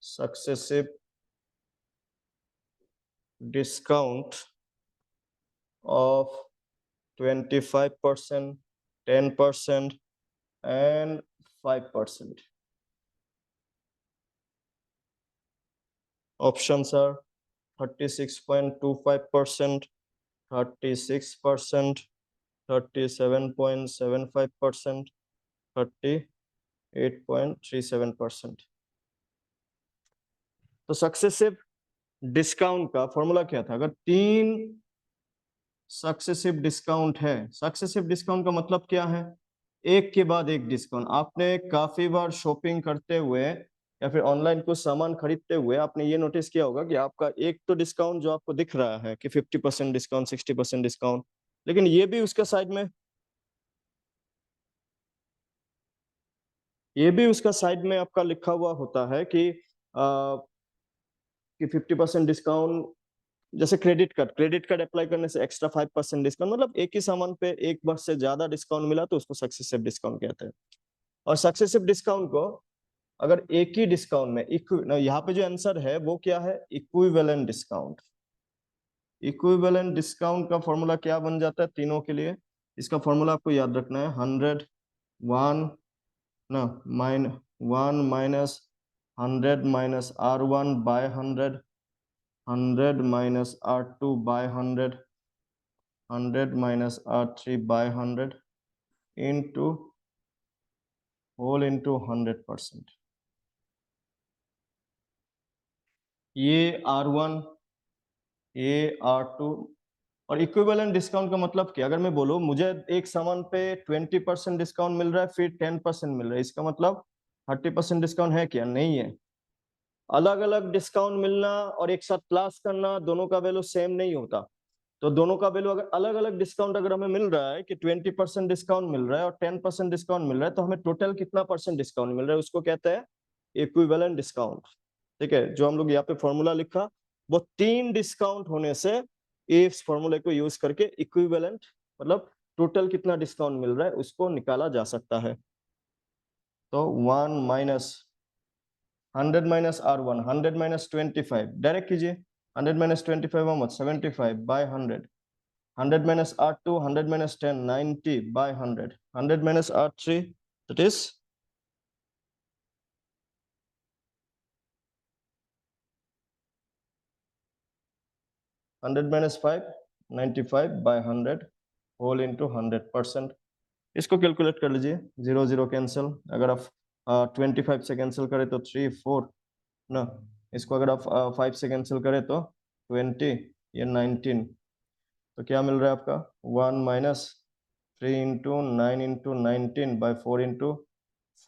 successive discount of 25%, 10% and 5%? Options are 36.25%, 36%, 37.75%, 38.37%। तो सक्सेसिव डिस्काउंट का फॉर्मूला क्या था? अगर 3 सक्सेसिव डिस्काउंट है, सक्सेसिव डिस्काउंट का मतलब क्या है? एक के बाद एक डिस्काउंट। आपने काफी बार शॉपिंग करते हुए या फिर ऑनलाइन कुछ सामान खरीदते हुए आपने ये नोटिस किया होगा कि आपका एक तो डिस्काउंट जो आपको दिख रहा है कि 50% डिस्काउंट, 60% डिस्काउंट, लेकिन ये भी उसका साइड में, ये भी उसका साइड में आपका लिखा हुआ होता है कि 50% डिस्काउंट, जैसे क्रेडिट कार्ड अप्लाई करने से एक्स्ट्रा 5% डिस्काउंट, मतलब एक ही सामान पे एक बार से ज्यादा डिस्काउंट मिला तो उसको सक्सेसिव डिस्काउंट कहते हैं। और सक्सेसिव डिस्काउंट को अगर एक ही डिस्काउंट में यहाँ पे जो आंसर है वो क्या है? Equivalent discount. इक्विवेलेंट डिस्काउंट का फॉर्मूला क्या बन जाता है तीनों के लिए? इसका फॉर्मूला आपको याद रखना है 100 1 ना 1 minus 100 minus R1 by 100, 100 minus R2 by 100, 100 minus R3 by 100 into whole into 100%। ये R1, ये R2। और इक्विवेलेंट डिस्काउंट का मतलब क्या? अगर मैं बोलूं मुझे एक सामान पे 20% डिस्काउंट मिल रहा है फिर 10% मिल रहा है, इसका मतलब 30% डिस्काउंट है क्या? नहीं है। अलग अलग डिस्काउंट मिलना और एक साथ प्लस करना, दोनों का वैल्यू सेम नहीं होता। तो दोनों का वैल्यू अगर अलग अलग डिस्काउंट अगर हमें मिल रहा है कि 20% डिस्काउंट मिल रहा है और 10% डिस्काउंट मिल रहा है, तो हमें टोटल कितना परसेंट डिस्काउंट मिल रहा है उसको कहते हैं इक्विवेलेंट डिस्काउंट, ठीक है। जो हम लोग यहाँ पे फॉर्मूला लिखा वो 3 डिस्काउंट होने से इस फॉर्मूले को यूज करके इक्विवेलेंट मतलब टोटल कितना डिस्काउंट मिल रहा है उसको निकाला जा सकता है। तो 1 minus 100 minus R1, 100 minus 25, direct कीजिए। 100 minus 25 how much? 75 by 100, 100 minus R2, 100 minus 10, 90 by 100, 100 minus R3, that is 100 minus 5, 95 by 100 whole into 100%। इसको कैलकुलेट कर लीजिए, 0 0 कैंसिल, अगर आप 25 से कैंसिल करें तो 3 4 ना, इसको अगर आप 5 से कैंसिल करें तो 20, ये 19, तो क्या मिल रहा है आपका 1 minus 3 into 9 into 19 by 4 into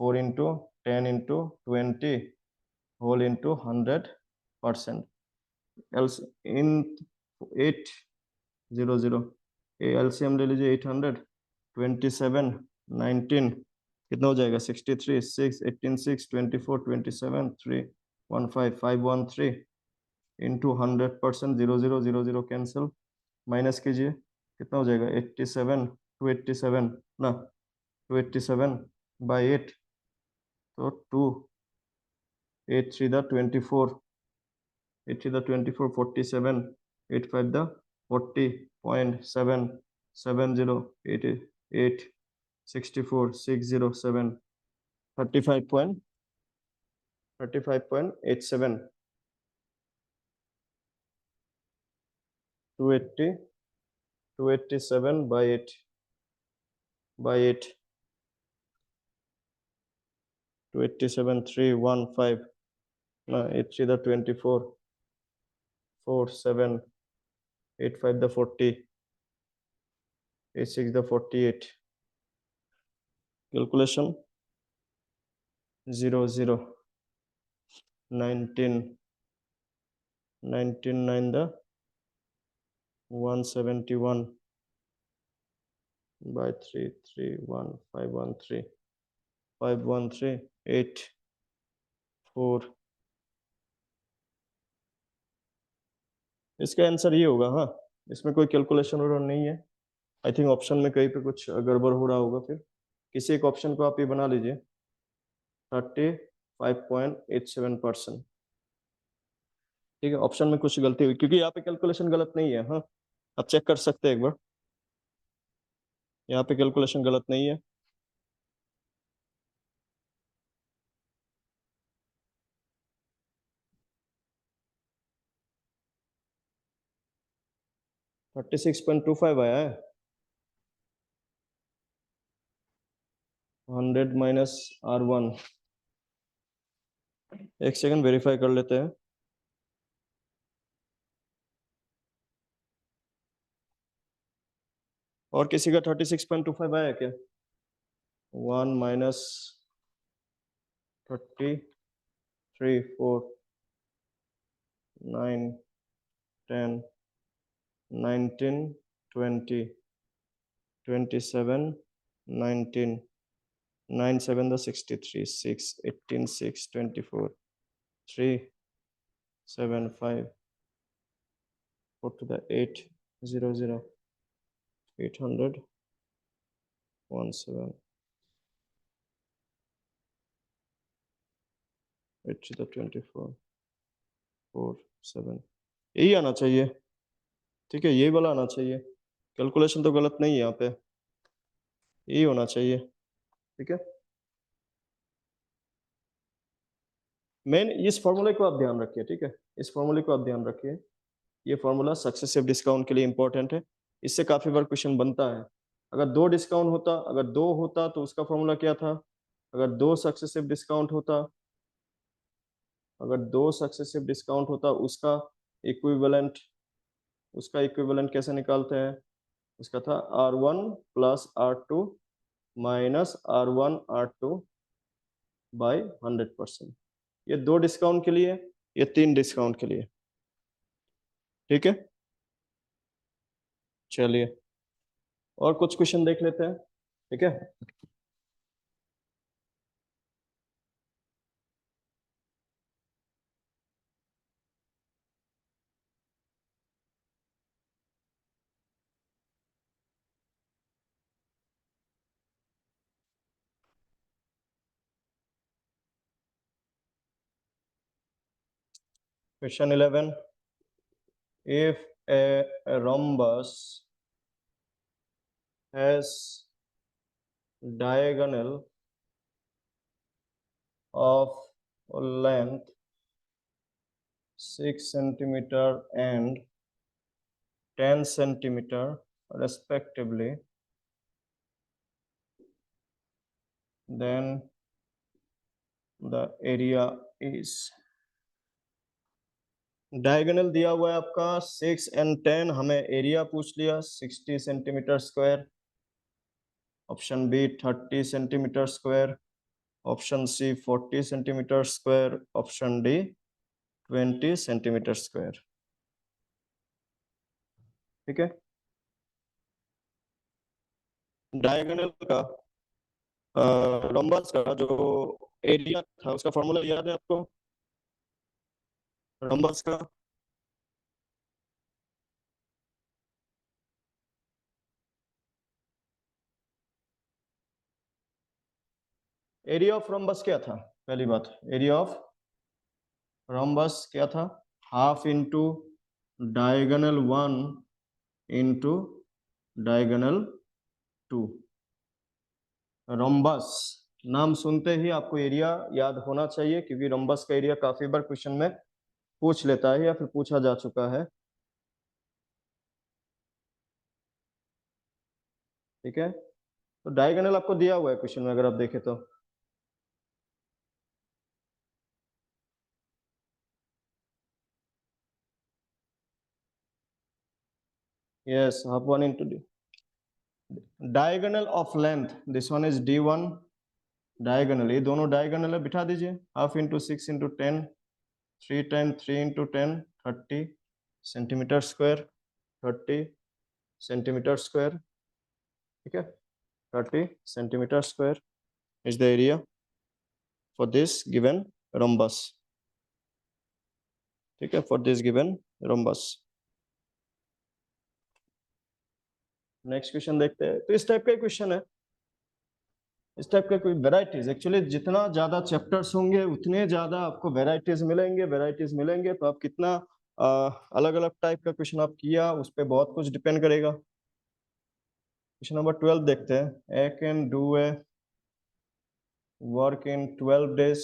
4 into 10 into 20 whole into 100%। Else in 800 LCM ले लीजिए 800 27 19 कितना हो जाएगा 63 6 18 6 24 27 3 15 513 इंटू 100%। 0000 कैंसिल माइनस कीजिए कितना हो जाएगा 87 287 ना 287 बाई 8 तो 2 8 3 the 24 8 3 the 24 47 8 5 the 40.770 8 64 607 35.87 280 287 by 8 by 8 287 315 no 8 3 the 24 4 7 8 5 the 40 8 6 the 48 calculation 0 0 19 19 9 the 171 by 3 3 1 513 513 8 4 इसका आंसर ये होगा। हाँ, इसमें कोई कैलकुलेशन एरर नहीं है। आई थिंक ऑप्शन में कहीं पे कुछ गड़बड़ हो रहा होगा। फिर किसी एक ऑप्शन को आप ये बना लीजिए 35.87%। ठीक है, ऑप्शन में कुछ गलती हुई क्योंकि यहाँ पे कैलकुलेशन गलत नहीं है। हाँ, आप चेक कर सकते हैं एक बार, यहाँ पे कैलकुलेशन गलत नहीं है। थर्टी 36.25 आया है। 100 माइनस R1। एक सेकंड वेरीफाई कर लेते हैं। और किसी का 36.25 आया क्या? 1 minus 30 3 4 9 10 19 20 27 19 9 7 the 63 6 18 6 24 3 7 5 4 to the 8 0 0 800 17 8 to the 24 4 7 यही आना चाहिए। ठीक है, यही वाला आना चाहिए। कैलकुलेशन तो गलत नहीं है यहाँ पे, यही होना चाहिए। ठीक है, मेन इस फॉर्मूले को आप ध्यान रखिए। ठीक है, इस फॉर्मूले को आप ध्यान रखिए। ये फॉर्मूला सक्सेसिव डिस्काउंट के लिए इंपॉर्टेंट है। इससे काफी बार क्वेश्चन बनता है। अगर दो डिस्काउंट होता, अगर दो होता तो उसका फॉर्मूला क्या था? अगर दो सक्सेसिव डिस्काउंट होता, अगर दो सक्सेसिव डिस्काउंट होता उसका इक्विवेलेंट, उसका इक्विवेलेंट कैसे निकालते हैं? उसका था R1 plus R2 minus R1 R2 by 100%। ये दो डिस्काउंट के लिए, ये तीन डिस्काउंट के लिए। ठीक है, चलिए और कुछ क्वेश्चन देख लेते हैं। ठीक है, question 11, if a rhombus has diagonal of length 6 centimeter and 10 centimeter respectively, then the area is diagonal दिया हुआ है आपका 6 and 10, हमें एरिया पूछ लिया 60 centimetre square, option B 30 centimetre square, option C 40 centimetre square, option D 20 centimetre square. ठीक है, डायगोनल का रोम्बस का जो एरिया था उसका फॉर्मूला याद है आपको? रोम्बस का एरिया ऑफ रोम्बस क्या था? पहली बात, एरिया ऑफ रोम्बस क्या था? Half into diagonal 1 into diagonal 2। Rhombus नाम सुनते ही आपको एरिया याद होना चाहिए, क्योंकि रोम्बस का एरिया काफी बार क्वेश्चन में पूछ लेता है या फिर पूछा जा चुका है। ठीक है, तो डायगोनल आपको दिया हुआ है क्वेश्चन में, अगर आप देखें तो yes, half 1 into D. Diagonal of length, this one is d1 diagonal, ये दोनों डायगोनल है, बिठा दीजिए। Half into 6 into 10, 3 time 3 into 10, 30 centimetre square, 30 centimetre square. ठीक है, 30 centimetre square is the area for this given rhombus। ठीक है, for this given rhombus। Next question देखते हैं। तो इस टाइप का क्वेश्चन है, इस टाइप का कोई वेराइटीज, एक्चुअली जितना ज्यादा चैप्टर्स होंगे उतने ज्यादा आपको वेराइटीज मिलेंगे, वेराइटीज मिलेंगे, तो आप कितना अलग अलग टाइप का क्वेश्चन आप किया उस पर बहुत कुछ डिपेंड करेगा। क्वेश्चन नंबर 12 देखते हैं। A can do a work in 12 days,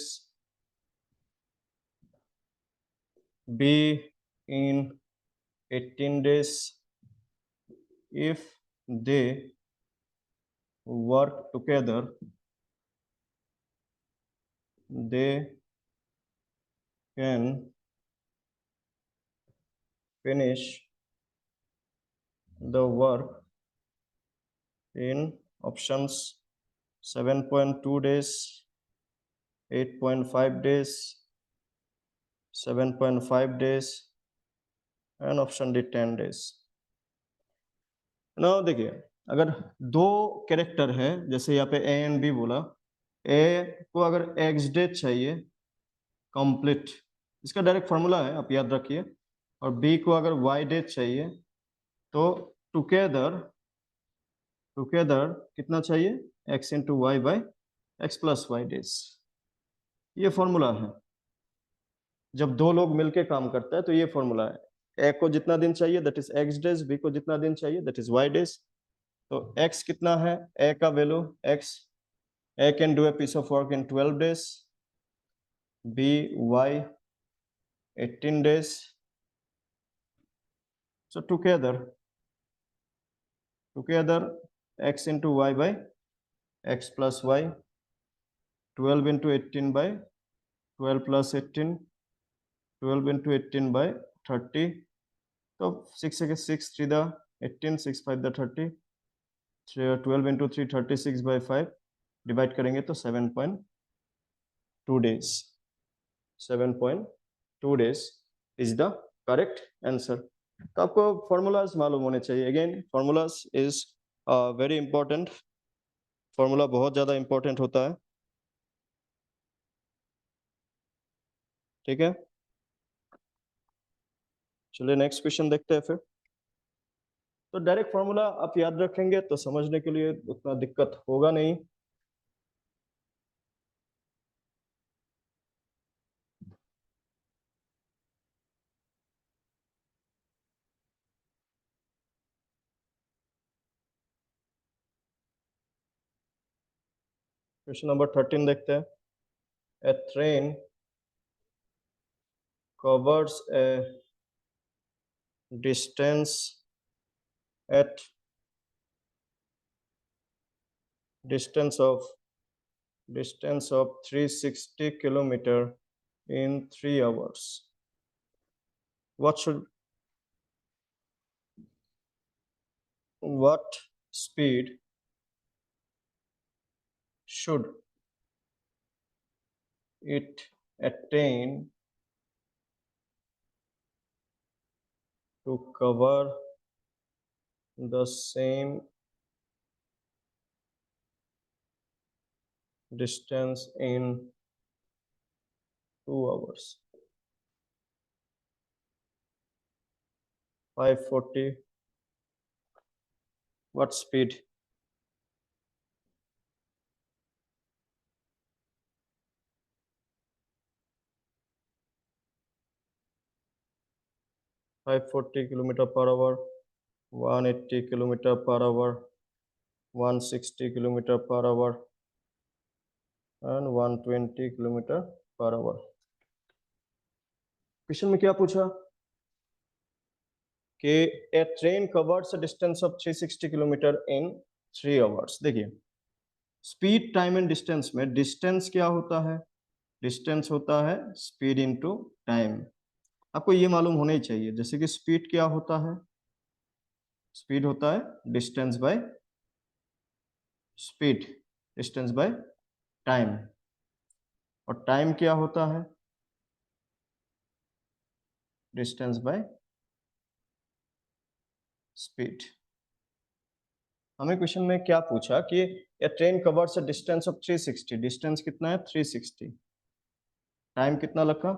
B in 18 days if they work together, they can finish the work in options 7.2 days, 8.5 days, 7.5 days and option D 10 days। ना देखिए, अगर दो कैरेक्टर है, जैसे यहाँ पे ए एंड बी बोला, ए को अगर एक्स डेज चाहिए कंप्लीट, इसका डायरेक्ट फॉर्मूला है, आप याद रखिए, और बी को अगर वाई डेज चाहिए तो टुगेदर टुगेदर कितना चाहिए? X into Y by X plus Y days. ये फॉर्मूला है, जब दो लोग मिलके काम करते हैं तो ये फॉर्मूला है। ए को जितना दिन चाहिए that is x days, B को जितना दिन चाहिए दैट इज वाई डेज। तो x कितना है? a का value x, a can do a piece of work in 12 days, b y 18 days। so together x into y by x plus y, 12 into 18 by 12 plus 18, 12 into 18 by 30। तो 6 6 3 the 18, 6 5 the 30, 12 into 3 36 by 5, divide करेंगे तो 7.2 days, 7.2 days is the correct answer। तो आपको फॉर्मूलाज मालूम होने चाहिए। Again formulas is very important, formula बहुत ज्यादा इंपॉर्टेंट होता है। ठीक है, चलिए नेक्स्ट क्वेश्चन देखते हैं फिर। तो डायरेक्ट फॉर्मूला आप याद रखेंगे तो समझने के लिए उतना दिक्कत होगा नहीं। क्वेश्चन नंबर 13 देखते हैं। ए train covers a distance at distance of 360 kilometer in 3 hours। what speed should it attain to cover the same distance in 2 hours? 540. What speed? km/h, 180 km/h, 160 km/h, and 120 km/h. Question में क्या पूछा कि a train covers a distance of 360 kilometre in 3 hours. देखिए स्पीड, टाइम एंड डिस्टेंस में डिस्टेंस क्या होता है? डिस्टेंस होता है स्पीड इनटू टाइम। आपको ये मालूम होना ही चाहिए, जैसे कि स्पीड क्या होता है? स्पीड होता है distance by speed, distance by time. और टाइम क्या होता है? Distance by speed. हमें क्वेश्चन में क्या पूछा कि a train covers a distance of 360। Distance कितना है? 360। टाइम कितना लगा?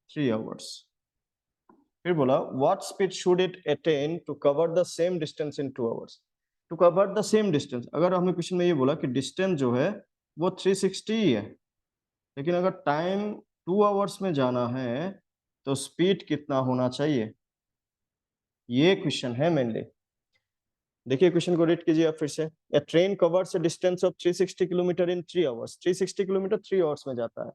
3 आवर्स। फिर बोला what speed should it attain to cover the same distance in 2 hours. To cover the same distance, अगर हमें क्वेश्चन में ये बोला कि डिस्टेंस जो है वो 360 ही है, लेकिन अगर टाइम 2 आवर्स में जाना है तो स्पीड कितना होना चाहिए? ये क्वेश्चन है मेनली। देखिए क्वेश्चन को रीड कीजिए आप फिर से। A train covers a distance of 360 kilometre in 3 hours. 360 kilometre 3 hours में जाता है।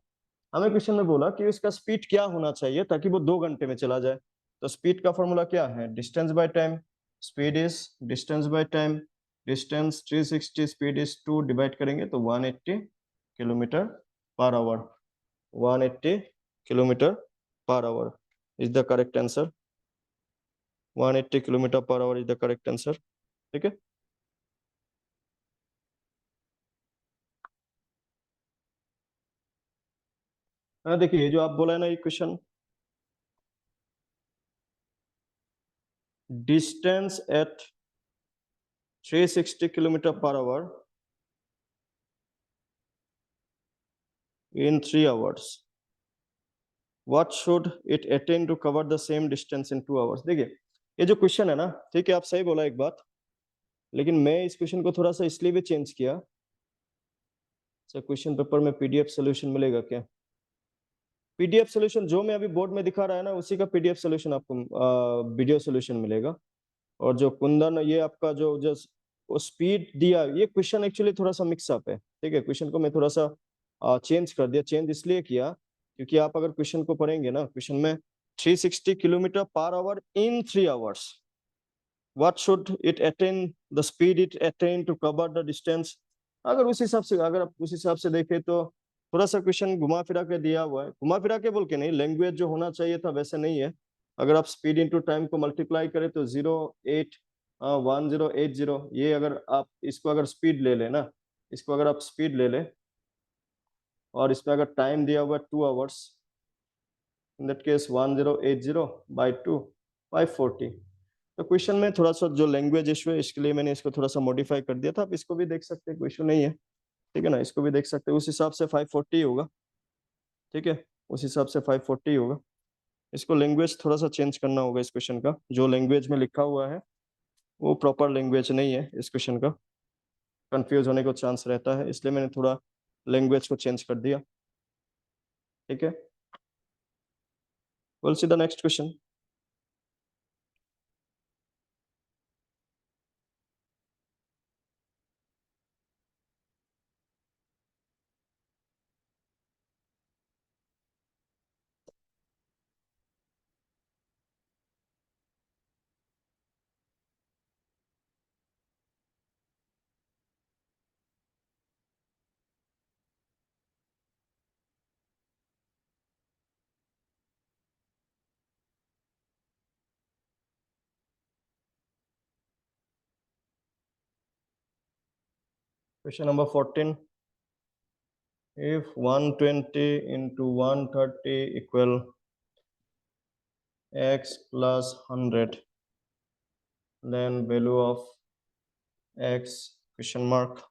हमें क्वेश्चन में बोला कि उसका स्पीड क्या होना चाहिए ताकि वो 2 घंटे में चला जाए। तो स्पीड का फॉर्मूला क्या है? Distance by time. Speed is distance by time. Distance 360, speed is 2, divide करेंगे तो 180 kilometre per hour. 180 kilometre per hour is the correct answer. 180 kilometre per hour is the correct answer. ठीक है। देखिए जो आप बोला है ना ये question, distance at 360 kilometre per hour in 3 hours, what should it attain to cover the same distance in 2 hours? देखिए ये जो क्वेश्चन है ना, ठीक है, आप सही बोला एक बात, लेकिन मैं इस क्वेश्चन को थोड़ा सा इसलिए भी चेंज किया। सर क्वेश्चन पेपर में पीडीएफ सोल्यूशन मिलेगा क्या? पीडीएफ सोल्यूशन जो मैं अभी बोर्ड में दिखा रहा है ना, उसी का पीडीएफ सोल्यूशन आपको वीडियो सोल्यूशन मिलेगा। और जो कुंदन ये आपका जो जस्ट वो स्पीड दिया, ये क्वेश्चन एक्चुअली थोड़ा सा मिक्सअप है। ठीक है, क्वेश्चन को मैं थोड़ा सा चेंज कर दिया। चेंज इसलिए किया क्योंकि आप अगर क्वेश्चन को पढ़ेंगे ना, क्वेश्चन में 360 kilometre per hour in 3 hours, what should it attain the speed it attain to cover the distance. अगर उस हिसाब से, अगर आप उस हिसाब से देखें तो थोड़ा सा क्वेश्चन घुमा फिरा के दिया हुआ है। घुमा फिरा के बोल के नहीं, लैंग्वेज जो होना चाहिए था वैसे नहीं है। अगर आप स्पीड इंटू टाइम को मल्टीप्लाई करें तो 1080, ये अगर आप इसको अगर स्पीड ले लेना, इसको अगर आप स्पीड ले ले और इसमें अगर टाइम दिया हुआ 2 hours, in that case 1080 by 2, 540। तो क्वेश्चन में थोड़ा सा जो लैंग्वेज इशू है, इसके लिए मैंने इसको थोड़ा सा मॉडिफाई कर दिया था। आप इसको भी देख सकते हैं, कोई इशू नहीं है। ठीक है ना, इसको भी देख सकते हैं, उस हिसाब से 540 होगा। ठीक है, उस हिसाब से 540 होगा। इसको लैंग्वेज थोड़ा सा चेंज करना होगा इस क्वेश्चन का। जो लैंग्वेज में लिखा हुआ है वो प्रॉपर लैंग्वेज नहीं है इस क्वेश्चन का, कंफ्यूज होने को चांस रहता है, इसलिए मैंने थोड़ा लैंग्वेज को चेंज कर दिया। ठीक है, we'll see the next question. Question number 14, if 120 into 130 equal x plus 100, then value of x question mark.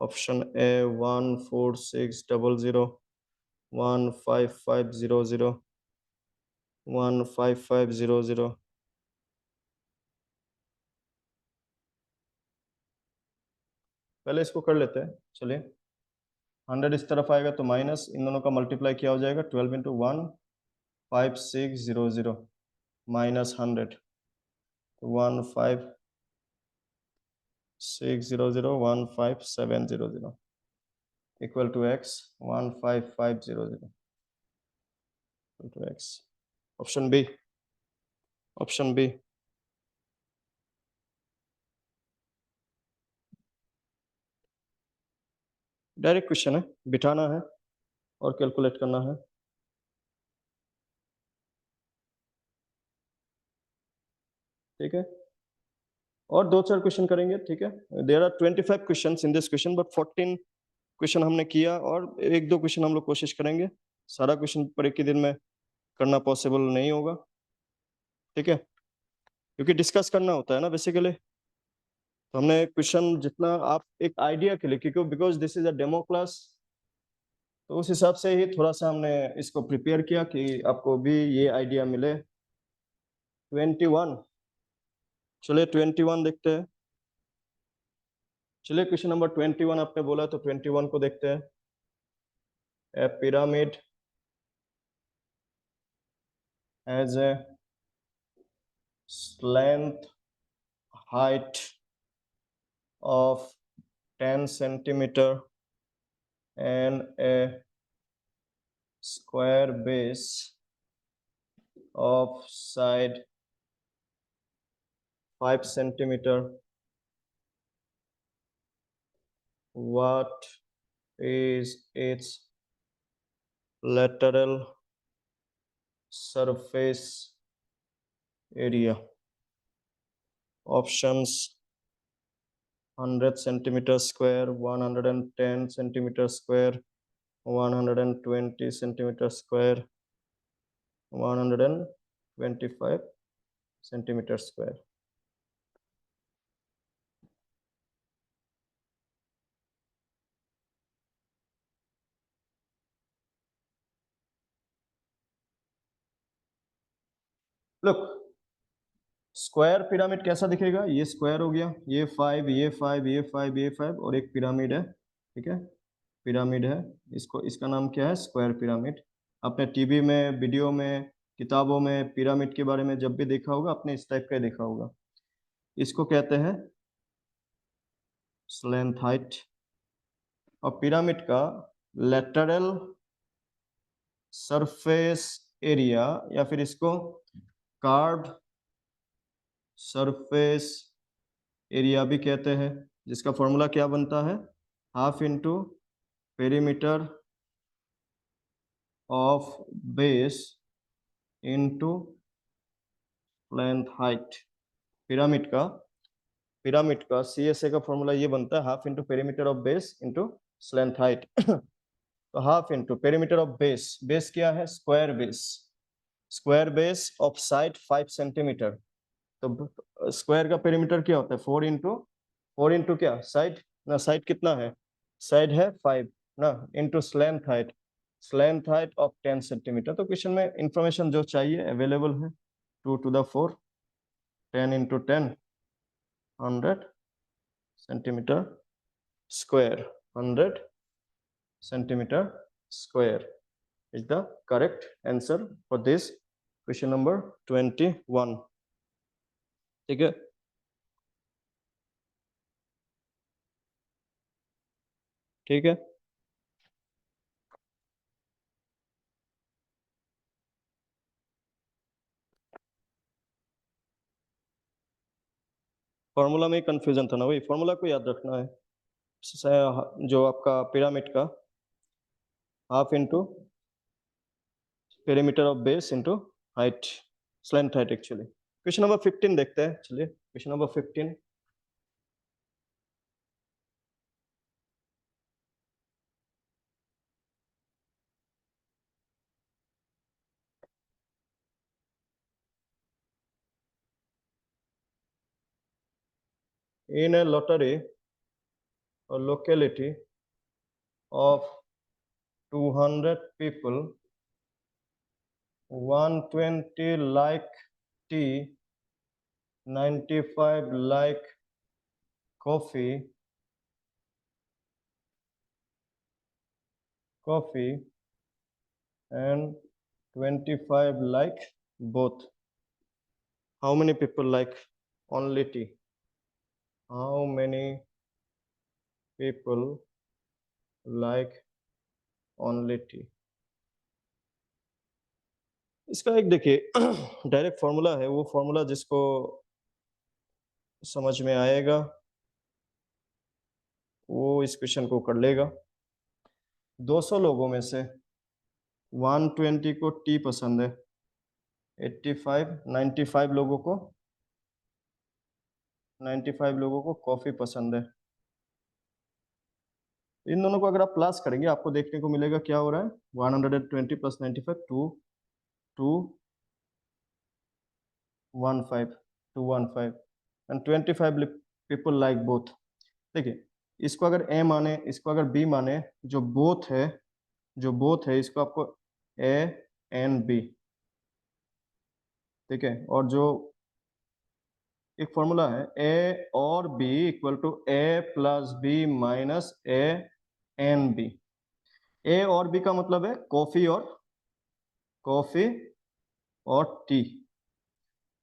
Option A 14600, 15500, 15500. पहले इसको कर लेते हैं, चलिए। 100 इस तरफ आएगा तो माइनस, इन दोनों का मल्टीप्लाई किया हो जाएगा 12 into 15600 minus 100, 15600 15700 equal to x 15500 to x. Option B, option B. Direct question है, बिठाना है और कैलकुलेट करना है। ठीक है, और 2-4 क्वेश्चन करेंगे। ठीक है, there are 25 questions in this question, but 14 question हमने किया और 1-2 क्वेश्चन हम लोग कोशिश करेंगे। सारा क्वेश्चन पर एक ही दिन में करना पॉसिबल नहीं होगा। ठीक है, क्योंकि डिस्कस करना होता है ना बेसिकली। तो हमने क्वेश्चन जितना आप एक आइडिया के लिए, क्योंकि because this is a demo class, तो उस हिसाब से ही थोड़ा सा हमने इसको प्रिपेयर किया कि आपको भी ये आइडिया मिले। 21, चलिए 21 देखते हैं। चलिए क्वेश्चन नंबर 21 आपने बोला तो 21 को देखते हैं। ए pyramid has a length height of 10 centimeter and a square base of side 5 centimeter. What is its lateral surface area? Options 100 centimeter square, 110 centimeter square, 120 centimeter square, 125 centimeter square. Look, square pyramid कैसा दिखेगा? ये स्क्वायर हो गया, ये 5, ये 5, ये 5, ये 5 और एक पिरामिड है। ठीक है, पिरामिड है, इसको, इसका नाम क्या है? Square pyramid. आपने टीवी में, वीडियो में, किताबों में पिरामिड के बारे में जब भी देखा होगा, आपने इस टाइप का ही देखा होगा। इसको कहते हैं स्लेंथ हाइट। और पिरामिड का लेटरल सरफेस एरिया, या फिर इसको कार्व्ड सरफेस एरिया भी कहते हैं, जिसका फॉर्मूला क्या बनता है? Half into perimeter of base into length height. Pyramid का CSA का फॉर्मूला ये बनता है, half into perimeter of base into slant height. तो half into perimeter of base, base क्या है? Square base of side 5 centimetre. तो स्क्वायर का पेरीमीटर क्या होता है? 4 इंटू क्या? साइड ना, साइड कितना है? साइड है 5 ना, into slant height of 10 centimetre. तो क्वेश्चन में इंफॉर्मेशन जो चाहिए अवेलेबल है। 2 to the 4, 10 into 10, 100 centimeter square, 100 centimeter square is the correct answer for this question number 21. ठीक है, ठीक है। फॉर्मूला में कंफ्यूजन था ना, वही फॉर्मूला को याद रखना है। जो आपका पिरामिड का half into perimeter of base into height, slant height actually. Question number 15 देखते हैं, चलिए question number 15। in a lottery or locality of 200 people, 120 like tea, 95 like coffee, and 25 like both. How many people like only tea? How many people like only tea? इसका एक देखिए डायरेक्ट फॉर्मूला है, वो फॉर्मूला जिसको समझ में आएगा वो इस क्वेश्चन को कर लेगा। 200 लोगों में से 120 को टी पसंद है, 95 लोगों को कॉफी पसंद है। इन दोनों को अगर आप प्लस करेंगे आपको देखने को मिलेगा क्या हो रहा है, 120 plus 95 215 and 25 people like both. देखिए इसको अगर ए माने, इसको अगर बी माने, जो बोथ है इसको आपको ए एंड बी, ठीक है। और जो एक फॉर्मूला है ए और B equal to A plus B minus A and B. A और बी का मतलब है कॉफी और टी।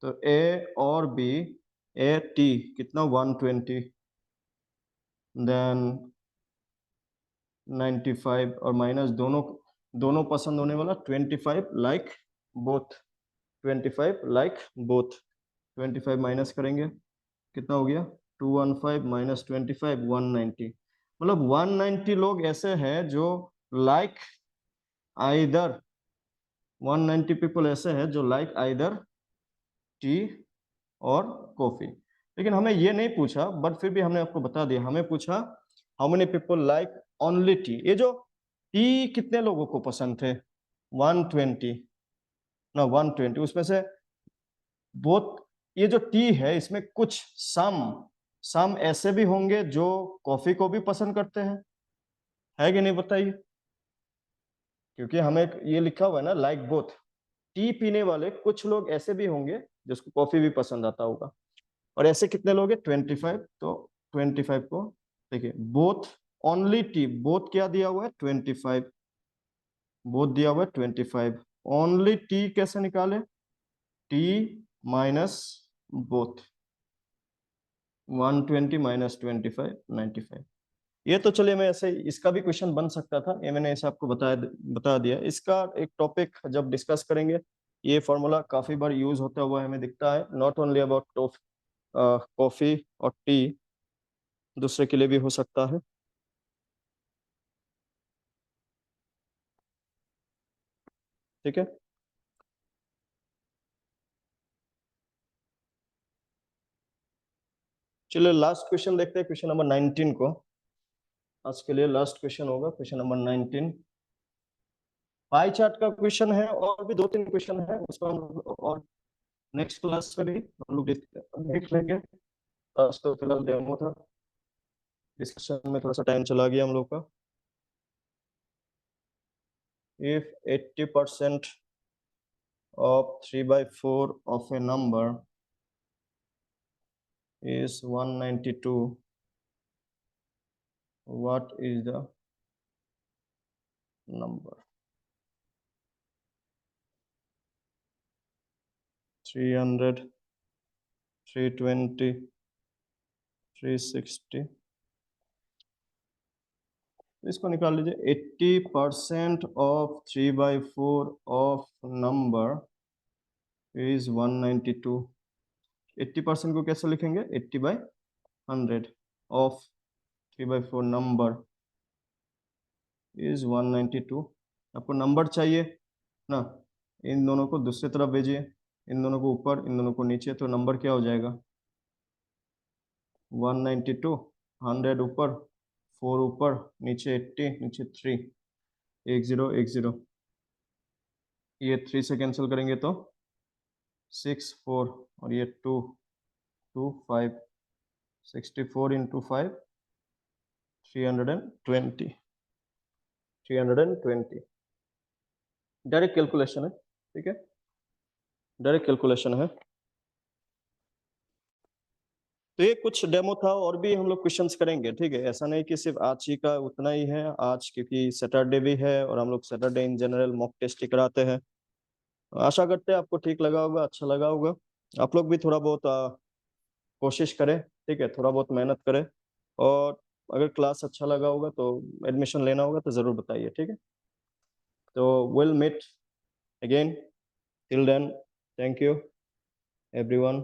तो ए और बी, ए टी कितना 120, देन 95 और माइनस दोनों पसंद होने वाला 25 like both, 25 like both. 25 minus करेंगे कितना हो गया, 215 माइनस 25 190। मतलब 190 लोग ऐसे हैं जो लाइक आइदर, 190 पीपल ऐसे हैं जो लाइक आइदर टी और कॉफी। लेकिन हमें ये नहीं पूछा, बट फिर भी हमने आपको बता दिया, हमें पूछा how many people like only T. ये जो टी कितने लोगों को पसंद थे, 120 ना 120, उसमें से बहुत, ये जो टी है इसमें कुछ सम ऐसे भी होंगे जो कॉफी को भी पसंद करते हैं, है कि नहीं बताइए। क्योंकि हमें ये लिखा हुआ है ना लाइक बोथ, टी पीने वाले कुछ लोग ऐसे भी होंगे जिसको कॉफी भी पसंद आता होगा। और ऐसे कितने लोग हैं, 25। तो 25 को देखिए, बोथ ओनली टी, बोथ क्या दिया हुआ है 25, बोथ दिया हुआ है 25। ओनली टी कैसे निकाले, टी माइनस बोथ, 120 माइनस 25 95। ये तो चलिए मैं ऐसे इसका भी क्वेश्चन बन सकता था, ये मैंने ऐसे आपको बता दिया। इसका एक टॉपिक जब डिस्कस करेंगे, ये फॉर्मूला काफी बार यूज होता हुआ हमें दिखता है, नॉट ओनली अबाउट कॉफी और टी, दूसरे के लिए भी हो सकता है। ठीक है, चलिए लास्ट क्वेश्चन देखते हैं, क्वेश्चन नंबर 19 को। आज के लिए लास्ट क्वेश्चन होगा क्वेश्चन नंबर 19। पाई चार्ट का क्वेश्चन है, और भी 2-3 क्वेश्चन है, उसको हम और नेक्स्ट क्लास में भी हम लोग देख लेंगे। आज तो फिलहाल डेमो था, डिस्कशन में थोड़ा सा टाइम चला गया हम लोग का। If 80% of 3/4 of a number is 192, what is the number? 300, 320, 360। इसको निकाल लीजिए। 80% ऑफ 3/4 ऑफ नंबर इज 192। 80% को कैसे लिखेंगे, 80/100 ऑफ 3/4 नंबर इज 192। आपको नंबर चाहिए ना, इन दोनों को दूसरी तरफ भेजिए, इन दोनों को ऊपर, इन दोनों को नीचे, तो नंबर क्या हो जाएगा, 192, 100 ऊपर, 4 ऊपर, नीचे 80, नीचे 3, 10 10। ये 3 से कैंसिल करेंगे तो 6 4, और ये 2 2 5 64 into 5, 320, 320 डायरेक्ट कैलकुलेशन है, ठीक है, डायरेक्ट कैलकुलेशन है। तो ये कुछ डेमो था, और भी हम लोग क्वेश्चंस करेंगे, ठीक है, ऐसा नहीं कि सिर्फ आज ही का उतना ही है। आज क्योंकि सैटरडे भी है और हम लोग Saturday in general mock test ही कराते हैं। आशा करते हैं आपको ठीक लगा होगा, अच्छा लगा होगा। आप लोग भी थोड़ा बहुत कोशिश करें, ठीक है, थोड़ा बहुत मेहनत करें, और अगर क्लास अच्छा लगा होगा तो एडमिशन लेना होगा तो ज़रूर बताइए, ठीक है। तो will meet again, till then, thank you everyone.